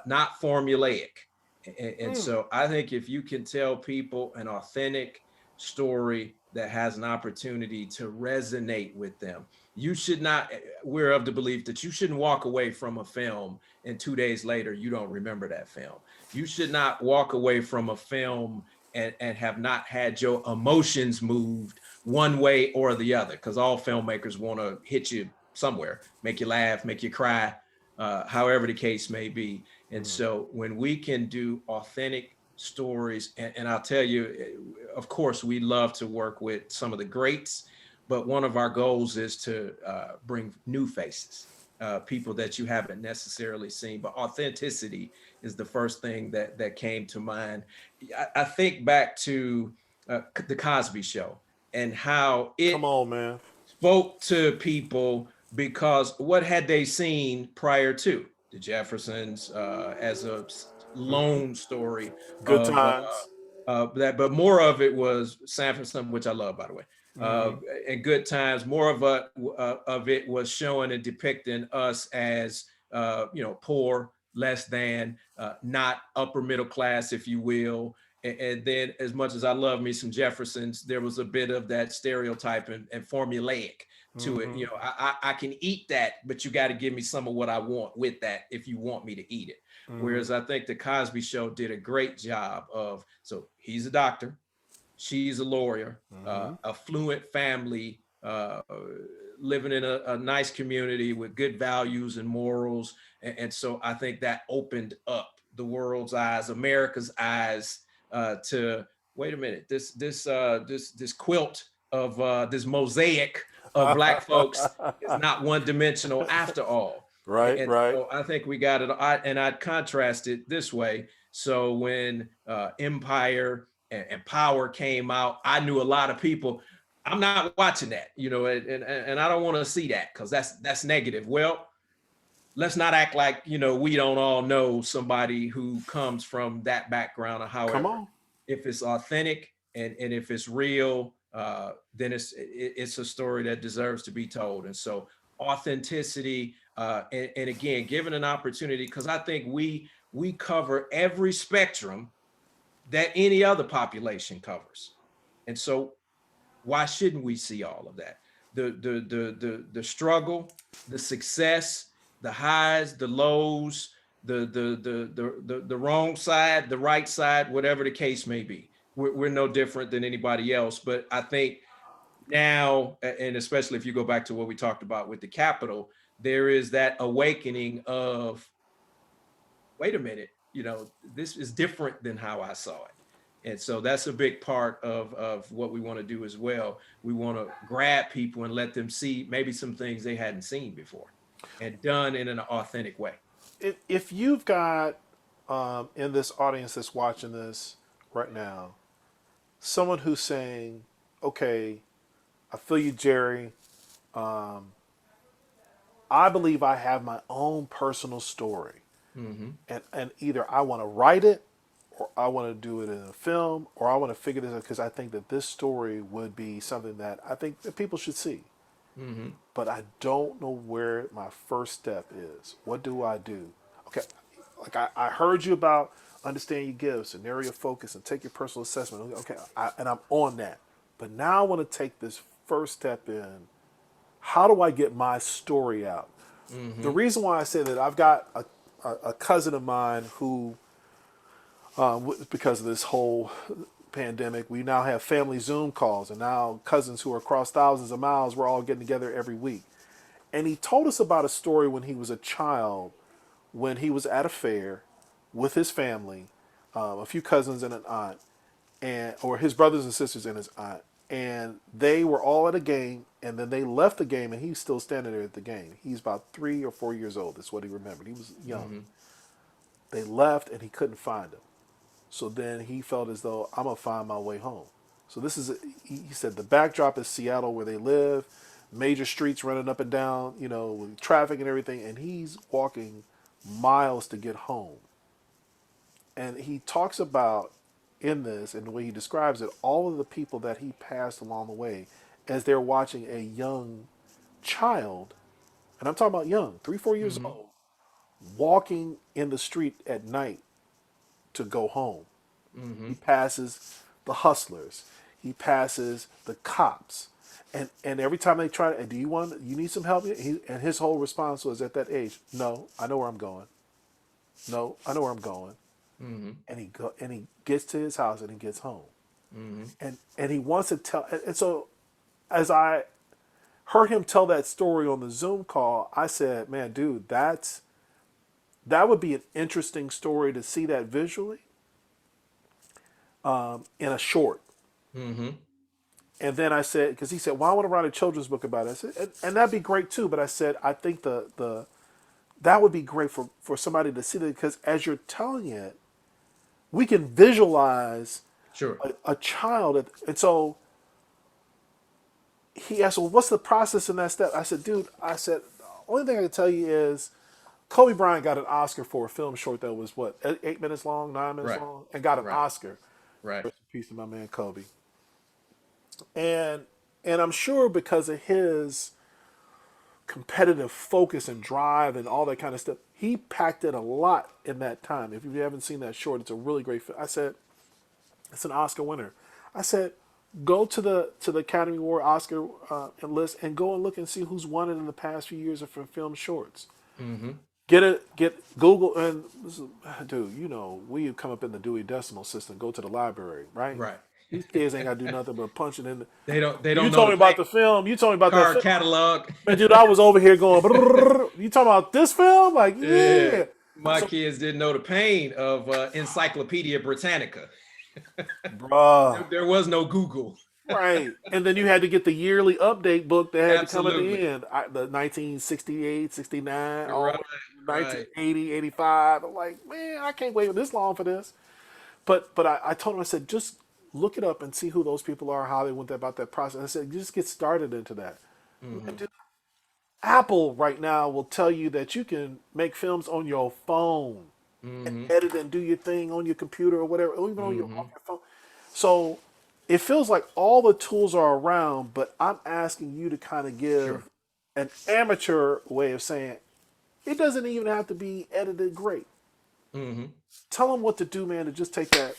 not formulaic. And Mm. so I think if you can tell people an authentic story that has an opportunity to resonate with them, you should not, we're of the belief that you shouldn't walk away from a film and 2 days later, you don't remember that film. You should not walk away from a film and have not had your emotions moved one way or the other, because all filmmakers want to hit you somewhere, make you laugh, make you cry, however the case may be. And Mm. so when we can do authentic stories, and I'll tell you, of course, we love to work with some of the greats, but one of our goals is to bring new faces, people that you haven't necessarily seen. But authenticity is the first thing that came to mind. I think back to the Cosby Show and how Come it on, man. spoke to people, because what had they seen prior to the Jeffersons, as a lone story Good of times. that, but more of it was Sanford, which I love, by the way, uh, Mm-hmm. and Good Times. More of it was showing and depicting us as poor, less than, not upper middle class, if you will. And then, as much as I love me some Jeffersons, there was a bit of that stereotype and formulaic to it. Mm-hmm. I can eat that, but you got to give me some of what I want with that if you want me to eat it. Mm-hmm. Whereas I think the Cosby Show did a great job of, so he's a doctor, she's a lawyer, Mm-hmm. affluent family, living in a nice community with good values and morals. And so I think that opened up the world's eyes, America's eyes, to, wait a minute, this quilt of this mosaic of Black folks is not one dimensional after all. Right, And right. so I think we got it. And I'd contrast it this way. So when Empire and Power came out, I knew a lot of people. I'm not watching that, and I don't want to see that because that's negative. Well, let's not act like we don't all know somebody who comes from that background. Or Come however, on. if it's authentic and if it's real, then it's a story that deserves to be told. And so authenticity, and again, given an opportunity, because I think we cover every spectrum that any other population covers. And so why shouldn't we see all of that? The struggle, the success, the highs, the lows, the wrong side, the right side, whatever the case may be. We're no different than anybody else. But I think now, and especially if you go back to what we talked about with the Capitol, there is that awakening of, wait a minute, this is different than how I saw it. And so that's a big part of what we want to do as well. We want to grab people and let them see maybe some things they hadn't seen before, and done in an authentic way. If you've got in this audience that's watching this right now, someone who's saying, okay, I feel you, Jerry. I believe I have my own personal story. Mm-hmm. And either I want to write it or I want to do it in a film or I want to figure this out because I think that this story would be something that I think that people should see. Mm-hmm. But I don't know where my first step is. What do I do? Okay, like I heard you about understand your gifts and narrow your focus and take your personal assessment. Okay, and I'm on that. But now I want to take this first step in. How do I get my story out? The Mm-hmm. reason why I say that I've got a cousin of mine who, because of this whole pandemic, we now have family Zoom calls, and now cousins who are across thousands of miles, we're all getting together every week. And he told us about a story when he was a child, when he was at a fair with his family, a few cousins and an aunt, and or his brothers and sisters and his aunt, and they were all at a game, and then they left the game, and he's still standing there at the game. He's about 3 or 4 years old. That's what he remembered. He was young. Mm-hmm. They left, and he couldn't find them. So then he felt as though I'm gonna find my way home. So this is he said the backdrop is Seattle where they live, major streets running up and down, with traffic and everything, and he's walking miles to get home. And he talks about in this and the way he describes it, all of the people that he passed along the way as they're watching a young child, and I'm talking about young, 3, 4 years Mm-hmm. old, walking in the street at night to go home. Mm-hmm. He passes the hustlers. He passes the cops. And every time they try to, do you need some help? And his whole response was at that age, no, I know where I'm going. No, I know where I'm going. Mm-hmm. And he gets to his house and he gets home. Mm-hmm. And he wants to tell, and so as I heard him tell that story on the Zoom call, I said, man, dude, that would be an interesting story to see that visually in a short. Mm-hmm. And then I said, because he said, "Well, I want to write a children's book about it." I said, and that'd be great too. But I said, I think the that would be great for somebody to see that, because as you're telling it, we can visualize Sure. a child. And so he asked, "Well, what's the process in that step?" I said, "Dude," I said, "the only thing I can tell you is Kobe Bryant got an Oscar for a film short that was what, 8 minutes long, 9 minutes Right. long, and got an Right. Oscar." Right. Rest in peace to my man Kobe. And I'm sure because of his competitive focus and drive and all that kind of stuff, he packed in a lot in that time. If you haven't seen that short, it's a really great film. I said, it's an Oscar winner. I said, go to the Academy Award Oscar list and go and look and see who's won it in the past few years for film shorts. Mm-hmm. Get Google, and this is, dude, you know, we come up in the Dewey Decimal System. Go to the library, right? Right. These kids ain't got to do nothing but punch it in. They You don't know told the me about paint the film. You told me about that card film. catalog. Man, dude, I was over here going, "Brrr." You talking about this film? Like, Yeah. yeah. My So, kids didn't know the pain of Encyclopedia Britannica. bruh, There was no Google. right. And then you had to get the yearly update book that had to come at the Absolutely. end. The 1968, 69, all Right. the way to Right. 1980, 85. I'm like, man, I can't wait this long for this. But I told him, I said, just look it up and see who those people are, how they went about that process. I said, just get started into that. Man, Mm-hmm. dude, Apple right now will tell you that you can make films on your phone and Mm-hmm. edit and do your thing on your computer or whatever, or even on Mm-hmm. your phone. So it feels like all the tools are around, but I'm asking you to kind of Sure. give an amateur way of saying it doesn't even have to be edited great. Mm-hmm. Tell them what to do, man, to just take that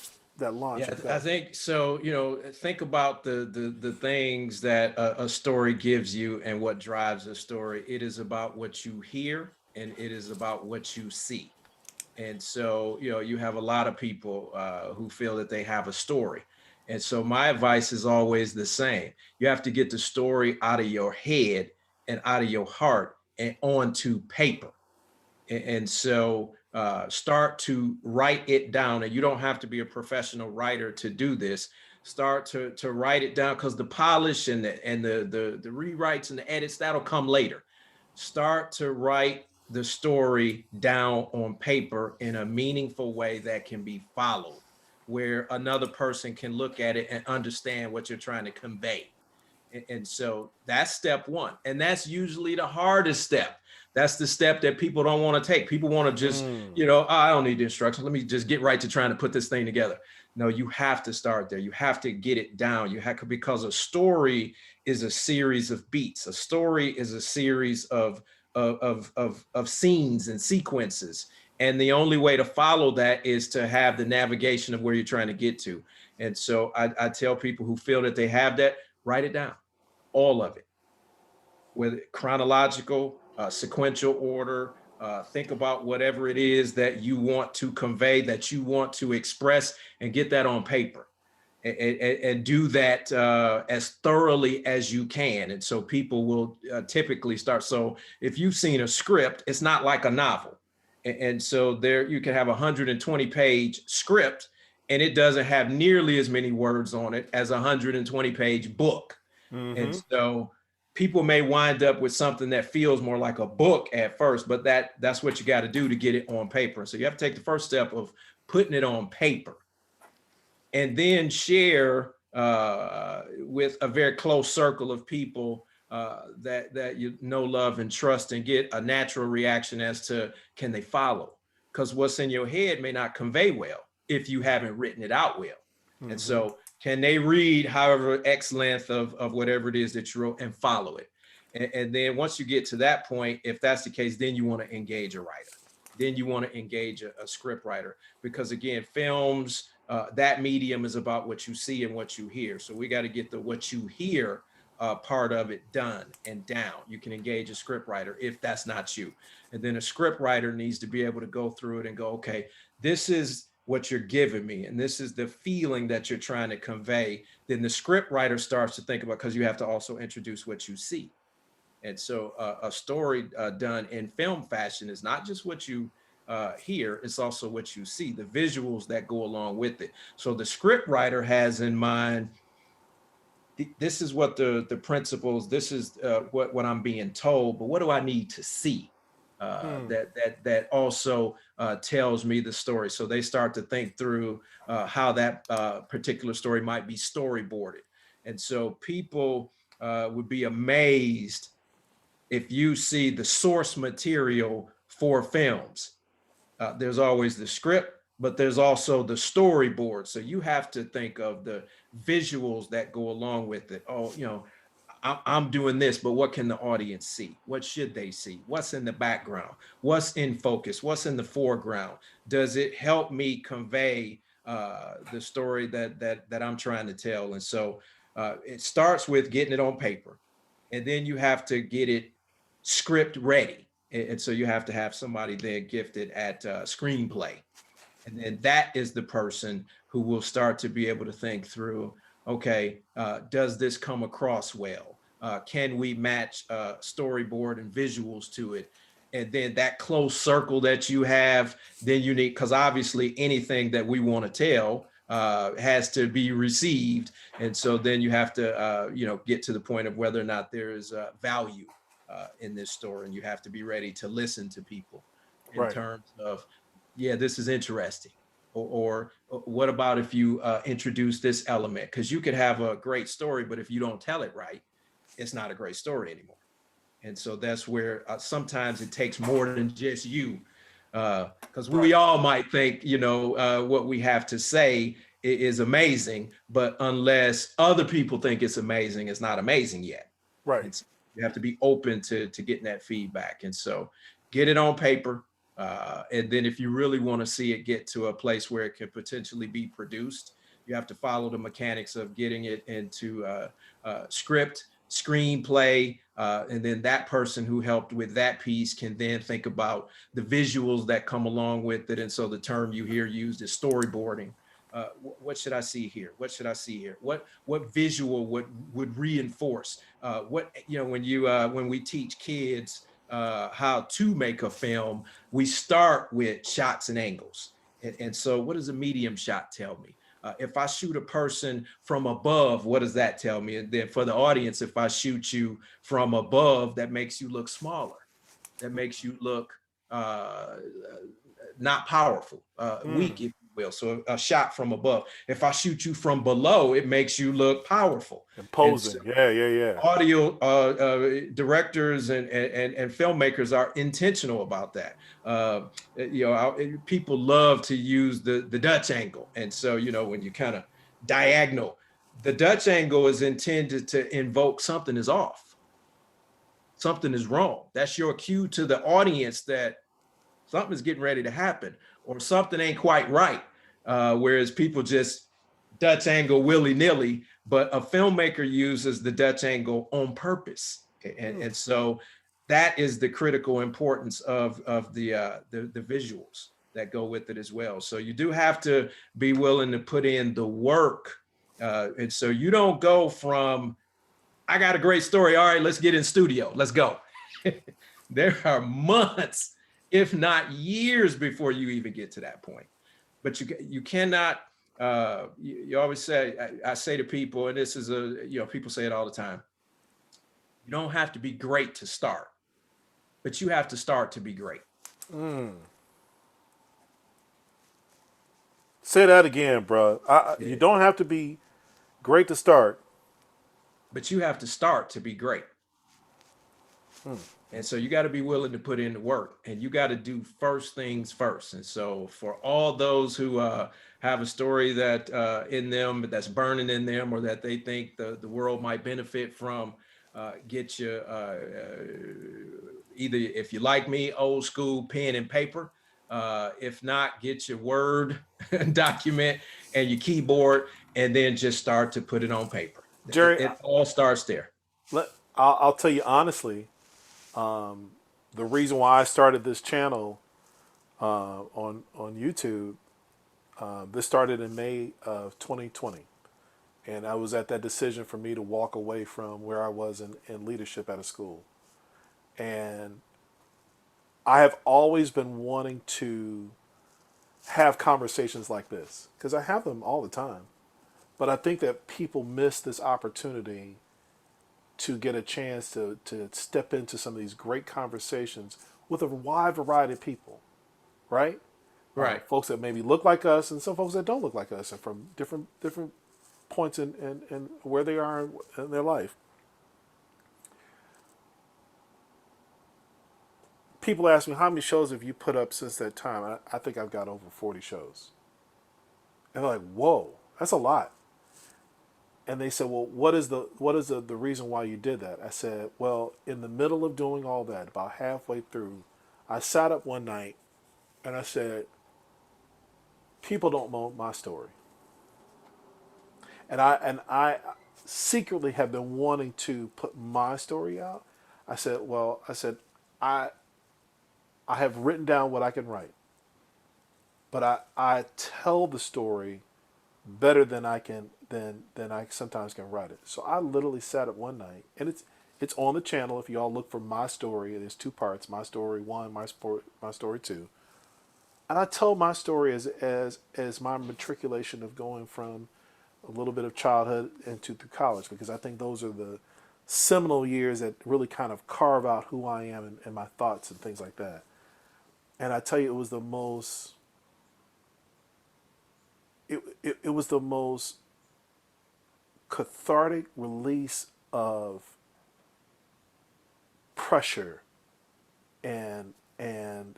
launch Yeah, and I go. think so. You know, think about the things that a story gives you and what drives a story. It is about what you hear and it is about what you see. And so, you know, you have a lot of people who feel that they have a story. And so, my advice is always the same. You have to get the story out of your head and out of your heart and onto paper. And so start to write it down. And you don't have to be a professional writer to do this. Start to write it down, because the polish and the rewrites and the edits, that'll come later. Start to write the story down on paper in a meaningful way that can be followed, where another person can look at it and understand what you're trying to convey. And so that's step one. And that's usually the hardest step. That's the step that people don't want to take. People want to just, Mm. you know, "Oh, I don't need the instructions. Let me just get right to trying to put this thing together." No, you have to start there. You have to get it down. You have to, because a story is a series of beats. A story is a series of scenes and sequences. And the only way to follow that is to have the navigation of where you're trying to get to. And so I tell people who feel that they have that, write it down, all of it, with chronological, sequential order. Think about whatever it is that you want to convey, that you want to express, and get that on paper. And do that as thoroughly as you can. And so people will typically start. So if you've seen a script, it's not like a novel. And so there you can have a 120-page script, and it doesn't have nearly as many words on it as a 120-page book. And Mm-hmm. so people may wind up with something that feels more like a book at first, but that's what you got to do to get it on paper. So you have to take the first step of putting it on paper, and then share with a very close circle of people that you know, love, and trust, and get a natural reaction as to, can they follow? Because what's in your head may not convey well if you haven't written it out well. And Mm-hmm. so, can they read however X length of whatever it is that you wrote and follow it? And then once you get to that point, if that's the case, then you want to engage a writer. Then you want to engage a script writer, because again, films, that medium is about what you see and what you hear. So we got to get the what you hear part of it done and down. You can engage a script writer if that's not you. And then a script writer needs to be able to go through it and go, okay, this is what you're giving me, and this is the feeling that you're trying to convey. Then the script writer starts to think about, because you have to also introduce what you see. And so a story done in film fashion is not just what you hear, it's also what you see, the visuals that go along with it. So the script writer has in mind this is what the principles, this is what I'm being told, but what do I need to see that also tells me the story? So they start to think through how that particular story might be storyboarded. And so people would be amazed if you see the source material for films. There's always the script, but there's also the storyboard. So you have to think of the visuals that go along with it. Oh, I'm doing this, but what can the audience see? What should they see? What's in the background? What's in focus? What's in the foreground? Does it help me convey the story that I'm trying to tell? And so it starts with getting it on paper, and then you have to get it script ready. And so you have to have somebody there gifted at screenplay. And then that is the person who will start to be able to think through, okay, does this come across well? Can we match storyboard and visuals to it? And then that close circle that you have, then you need, because obviously anything that we want to tell has to be received. And so then you have to, get to the point of whether or not there is value in this story. And you have to be ready to listen to people in Right. terms of, yeah, this is interesting. Or what about if you introduce this element? Because you could have a great story, but if you don't tell it right, it's not a great story anymore. And so that's where sometimes it takes more than just you, because we Right. all might think, what we have to say is amazing, but unless other people think it's amazing, it's not amazing yet. Right. And so you have to be open to getting that feedback. And so get it on paper. And then if you really want to see it get to a place where it could potentially be produced, you have to follow the mechanics of getting it into script, screenplay, and then that person who helped with that piece can then think about the visuals that come along with it. And so the term you hear used is storyboarding. What should I see here? What should I see here? What visual would reinforce? When we teach kids how to make a film, we start with shots and angles. And so, what does a medium shot tell me? If I shoot a person from above, what does that tell me? And then for the audience, if I shoot you from above, that makes you look smaller. That makes you look uh, not powerful, weak, if you will. So a shot from above. If I shoot you from below, it makes you look powerful. And so Imposing. Yeah. Yeah. Yeah. audio directors and filmmakers are intentional about that. People love to use the Dutch angle, and so when you kind of diagonal, the Dutch angle is intended to invoke something is off, something is wrong. That's your cue to the audience that something is getting ready to happen or something ain't quite right. Whereas people just Dutch angle willy nilly, but a filmmaker uses the Dutch angle on purpose. And so that is the critical importance of the visuals that go with it as well. So you do have to be willing to put in the work. And so you don't go from, I got a great story. All right, let's get in studio. Let's go. There are months, if not years, before you even get to that point. But you cannot. You always say, I say to people, and this is people say it all the time. You don't have to be great to start, but you have to start to be great. Say that again, bro. You Yeah. don't have to be great to start. But you have to start to be great. And so you got to be willing to put in the work, and you got to do first things first. And so for all those who have a story that in them that's burning in them, or that they think the world might benefit from, get you either, if you like me, old school pen and paper. If not, get your Word document and your keyboard, and then just start to put it on paper. It, Jerry, it all starts there. I'll tell you honestly, the reason why I started this channel on YouTube, this started in May of 2020. And I was at that decision for me to walk away from where I was in leadership at a school. And I have always been wanting to have conversations like this because I have them all the time. But I think that people miss this opportunity to get a chance to step into some of these great conversations with a wide variety of people, right? Right. Folks that maybe look like us and some folks that don't look like us and from different points in where they are in their life. People ask me, how many shows have you put up since that time? I think I've got over 40 shows. And they're like, whoa, that's a lot. And they said, well, what is the reason why you did that? I said, well, in the middle of doing all that, about halfway through, I sat up one night and I said, people don't know my story. And I secretly have been wanting to put my story out. I said, I I have written down what I can write, but I tell the story better than I sometimes can write it. So I literally sat up one night, and it's on the channel. If you all look for my story, there's two parts: my story one, my story two. And I told my story as my matriculation of going from a little bit of childhood into through college, because I think those are the seminal years that really kind of carve out who I am and my thoughts and things like that. And I tell you, it was the most cathartic release of pressure and and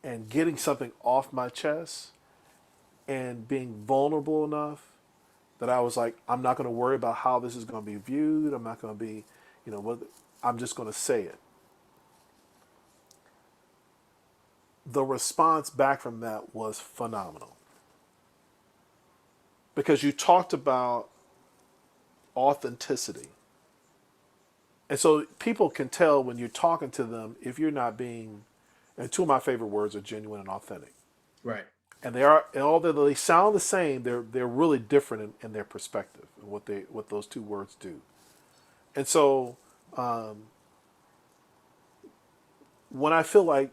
and getting something off my chest and being vulnerable enough that I was like, I'm not going to worry about how this is going to be viewed. I'm not going to be, what, I'm just going to say it. The response back from that was phenomenal because you talked about authenticity. And so people can tell when you're talking to them if you're not being, and two of my favorite words are genuine and authentic. Right. And they are, and although they sound the same, they're really different in their perspective and what those two words do. And so when I feel like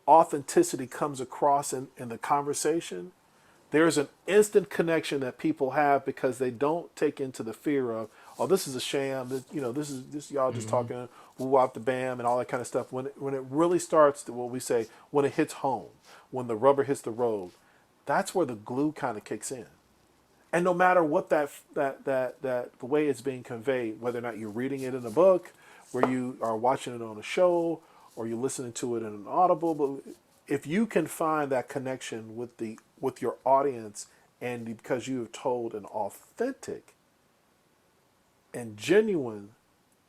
authenticity comes across in the conversation, there's an instant connection that people have because they don't take into the fear of, oh, this is a sham. This y'all just Hmm. talking woo out the bam and all that kind of stuff. When it really starts to what we say, when it hits home, when the rubber hits the road, that's where the glue kind of kicks in. And no matter what that the way it's being conveyed, whether or not you're reading it in a book, where you are watching it on a show, or you're listening to it in an audible, but if you can find that connection with your audience, and because you have told an authentic and genuine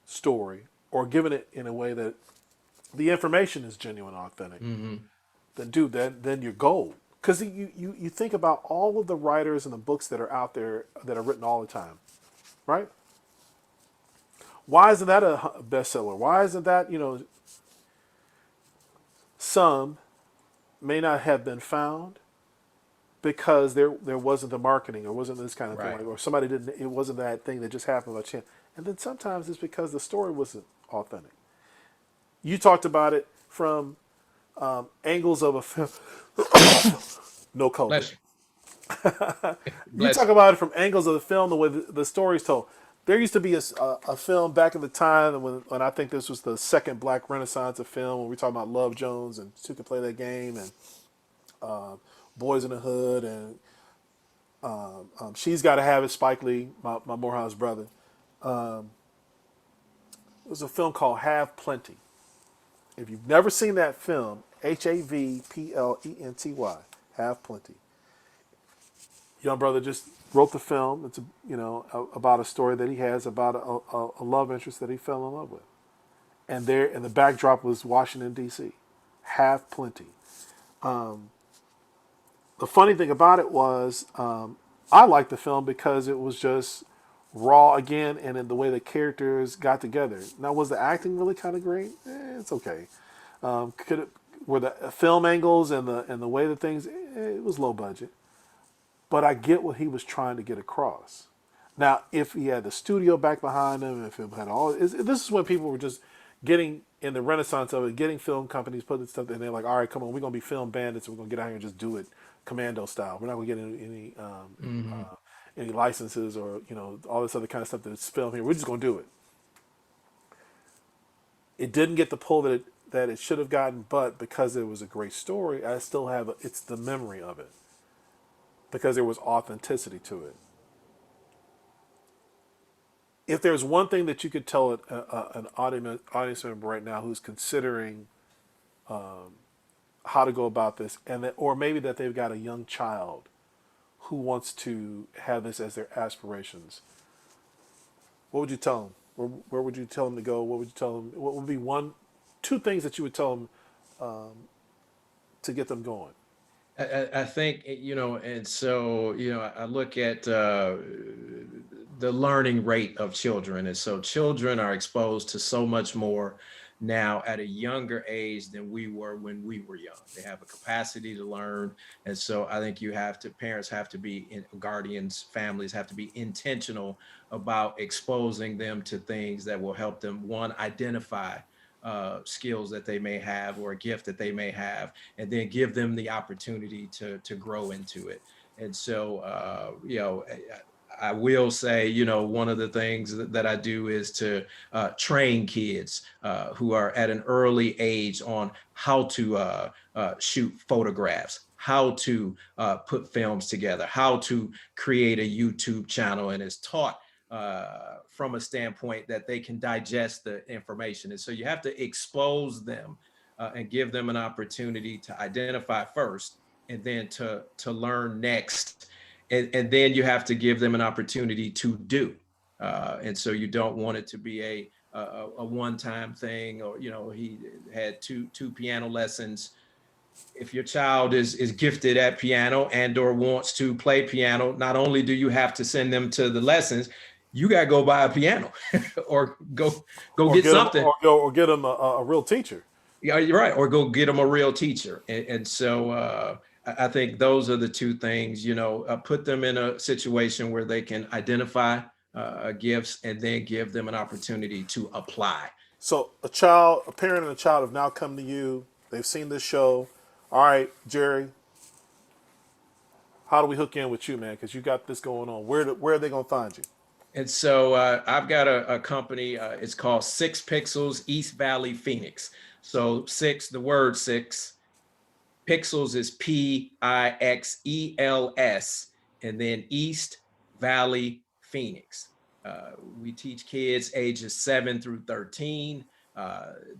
story, or given it in a way that the information is genuine and authentic, Hmm. then you're gold. Because you think about all of the writers and the books that are out there that are written all the time, right? Why isn't that a bestseller? Why isn't that, some may not have been found because there wasn't the marketing or wasn't this kind of thing, Right. like, or somebody didn't, it wasn't that thing that just happened by chance. And then sometimes it's because the story wasn't authentic. You talked about it from angles of a film. No COVID. Bless you. You Bless talk you. about it from angles of the film, the way the story's told. There used to be a film back in the time when I think this was the second Black Renaissance of film, when we talk about Love Jones and Who Could Play That Game and Boys in the Hood and She's Got to Have It, Spike Lee, my Morehouse brother. It was a film called Have Plenty. If you've never seen that film, HAVPLENTY, Have Plenty. Young brother just wrote the film. It's about a story that he has about a love interest that he fell in love with, and there and the backdrop was Washington D.C. Have Plenty. The funny thing about it was I liked the film because it was just raw again, and in the way the characters got together. Now, was the acting really kind of great? It's okay. Could it, were the film angles and the way the things, it was low budget, but I get what he was trying to get across. Now, if he had the studio back behind him, if it had all, this is when people were just getting in the renaissance of it, getting film companies putting stuff, and they're like, all right, come on, we're gonna be film bandits, we're gonna get out here and just do it commando style. We're not gonna get any Hmm. any licenses or all this other kind of stuff that's filmed here. We're just gonna do it. It didn't get the pull that it should have gotten, but because it was a great story, I still have it's the memory of it because there was authenticity to it. If there's one thing that you could tell an audience member right now who's considering how to go about this, and that, or maybe that they've got a young child who wants to have this as their aspirations, what would you tell them? Where would you tell them to go? What would you tell them? What would be two things that you would tell them to get them going? I think, and so, I look at the learning rate of children. And so children are exposed to so much more now at a younger age than we were when we were young. They have a capacity to learn. And so I think parents have to be, guardians, families have to be intentional about exposing them to things that will help them, one, identify skills that they may have or a gift that they may have, and then give them the opportunity to grow into it. And so, I will say, one of the things that I do is to train kids who are at an early age on how to shoot photographs, how to put films together, how to create a YouTube channel, and it's taught from a standpoint that they can digest the information. And so you have to expose them and give them an opportunity to identify first, and then to learn next. And then you have to give them an opportunity to do. And so you don't want it to be a one-time thing, or, he had two piano lessons. If your child is gifted at piano and or wants to play piano, not only do you have to send them to the lessons, you got to go buy a piano or go Or get get them, something. or get them a real teacher. Yeah, you're right. Or go get them a real teacher. And so I think those are the two things, put them in a situation where they can identify gifts, and then give them an opportunity to apply. So a parent and a child have now come to you. They've seen this show. All right, Jerry, how do we hook in with you, man? Because you got this going on. Where are they gonna find you? And so I've got a company, it's called 6 Pixels East Valley Phoenix. So the word six, Pixels is Pixels, and then East Valley Phoenix. We teach kids ages 7 through 13.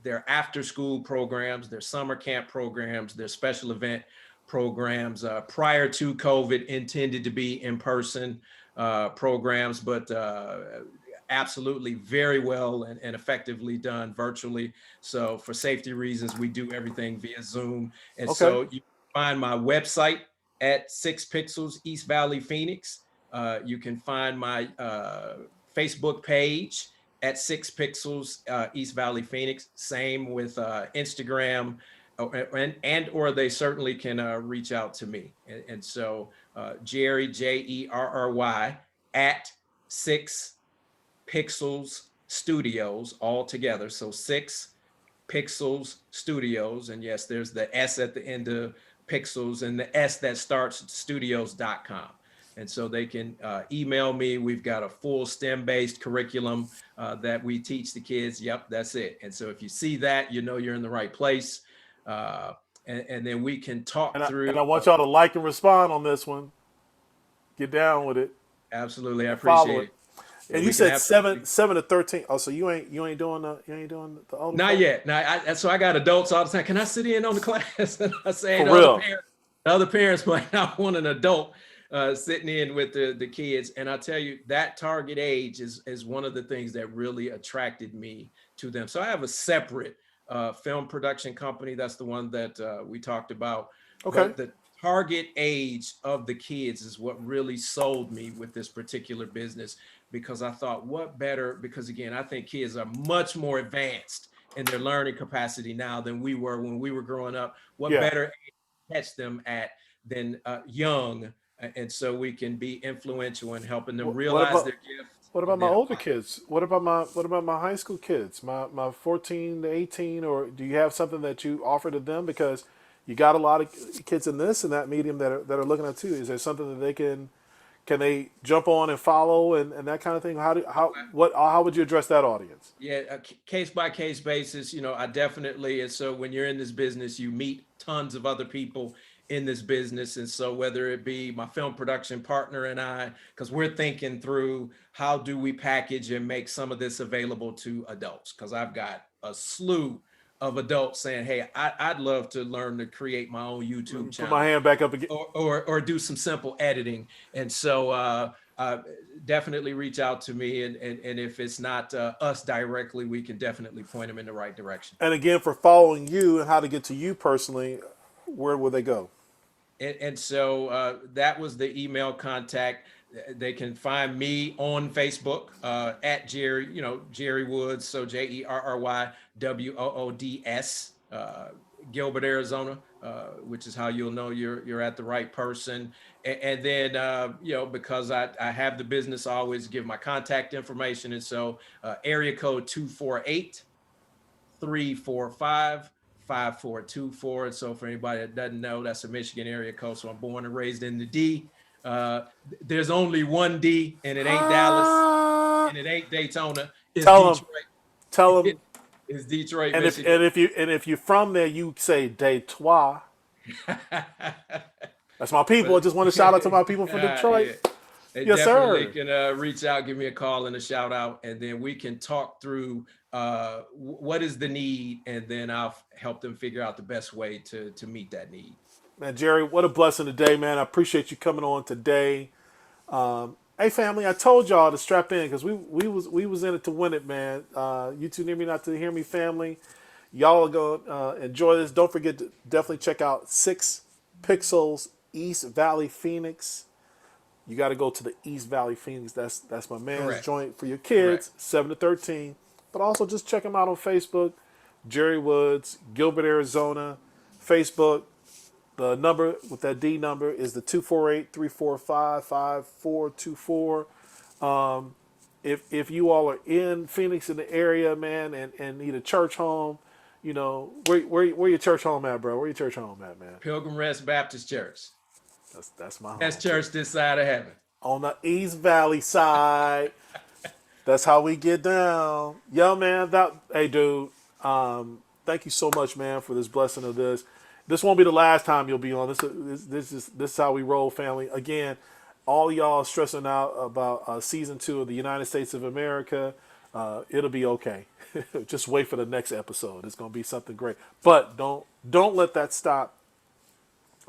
Their after school programs, their summer camp programs, their special event programs. Prior to COVID, intended to be in person programs, but absolutely very well and effectively done virtually. So for safety reasons, we do everything via Zoom. And Okay. so you find my website at 6 Pixels East Valley Phoenix. You can find my Facebook page at 6 Pixels East Valley Phoenix. Same with Instagram, or they certainly can reach out to me. And so Jerry, Jerry, at 6 Pixels Studios all together. So 6 Pixels Studios. And yes, there's the S at the end of Pixels and the S that starts studios.com. And so they can email me. We've got a full STEM-based curriculum that we teach the kids. Yep, that's it. And so if you see that, you're in the right place. And then we can talk And through. I want y'all to like and respond on this one. Get down with it Absolutely, I and follow appreciate it. it. Yeah, And you we can said absolutely. 7 to 13. Oh, so you ain't doing the older Not folk? yet. Now, so I got adults all the time. Can I sit in on the class? And I say For real. the other parents might not want an adult sitting in with the kids. And I tell you, that target age is one of the things that really attracted me to them. So I have a separate film production company. That's the one that we talked about. Okay. But the target age of the kids is what really sold me with this particular business, because I thought, what better? Because again, I think kids are much more advanced in their learning capacity now than we were when we were growing up. What Yeah. better age to catch them at than young? And so we can be influential in helping them What realize about their gift what and about my then older apply. kids? What about my high school kids? My 14 to 18, or do you have something that you offer to them, because you got a lot of kids in this and that medium that are looking at too. Is there something that they can Can they jump on and follow and that kind of thing? How would you address that audience? Yeah, a case by case basis. I definitely, and so when you're in this business, you meet tons of other people in this business. And so whether it be my film production partner and I, because we're thinking through how do we package and make some of this available to adults, because I've got a slew of adults saying, hey, I'd love to learn to create my own YouTube Put my channel, hand back up again. or do some simple editing. And so definitely reach out to me. And if it's not us directly, we can definitely point them in the right direction. And again, for following you and how to get to you personally, where will they go? And so that was the email contact. They can find me on Facebook at Jerry, Jerry Woods. So JerryWoods, Gilbert, Arizona, which is how you'll know you're at the right person. And then, because I have the business, I always give my contact information. And so area code 248-345-5424. And so for anybody that doesn't know, that's a Michigan area code. So I'm born and raised in the D. There's only one D, and it ain't Dallas, and it ain't Daytona. It's Detroit. Tell them. It's Detroit, and Michigan. If you're from there, you say Detroit. That's my people. I just want to shout out to my people from Detroit. Yeah. They Yes, definitely sir. can reach out, give me a call and a shout out, and then we can talk through what is the need, and then I'll help them figure out the best way to meet that need. Man, Jerry, what a blessing today, man. I appreciate you coming on today. Hey, family, I told y'all to strap in because we was in it to win it, man. You too near me not to hear me, family. Y'all are gonna enjoy this. Don't forget to definitely check out 6 Pixels East Valley Phoenix. You got to go to the East Valley Phoenix. That's my man's Correct. joint for your kids, Correct. 7 to 13. But also just check him out on Facebook, Jerry Woods, Gilbert, Arizona, Facebook. The number with that D number is the 248-345-5424. If you all are in Phoenix in the area, man, and need a church home, where your church home at, bro? Where your church home at, man? Pilgrim Rest Baptist Church. That's my home. That's church this side of heaven. On the East Valley side. That's how we get down. Yo, man, hey, dude, thank you so much, man, for this blessing of this. This won't be the last time you'll be on. This is how we roll, family. Again, all y'all stressing out about season 2 of the United States of America. It'll be okay. Just wait for the next episode. It's gonna be something great. But don't let that stop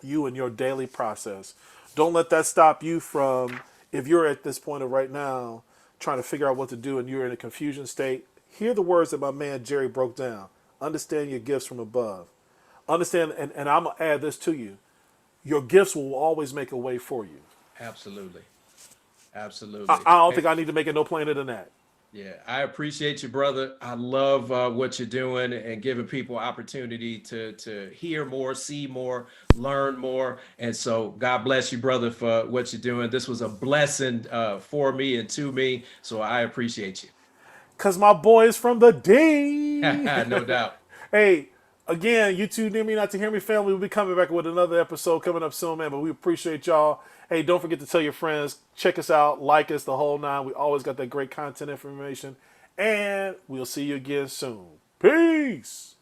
you in your daily process. Don't let that stop you from, if you're at this point of right now trying to figure out what to do and you're in a confusion state, hear the words that my man Jerry broke down. Understand your gifts from above. Understand, and I'm going to add this to you. Your gifts will always make a way for you. Absolutely. Absolutely. I don't think I need to make it no plainer than that. Yeah, I appreciate you, brother. I love what you're doing and giving people opportunity to hear more, see more, learn more. And so God bless you, brother, for what you're doing. This was a blessing for me and to me. So I appreciate you. Because my boy is from the D. No doubt. Hey, again, you too near me not to hear me, family. We'll be coming back with another episode coming up soon, man. But we appreciate y'all. Hey, don't forget to tell your friends. Check us out. Like us, the whole nine. We always got that great content information. And we'll see you again soon. Peace.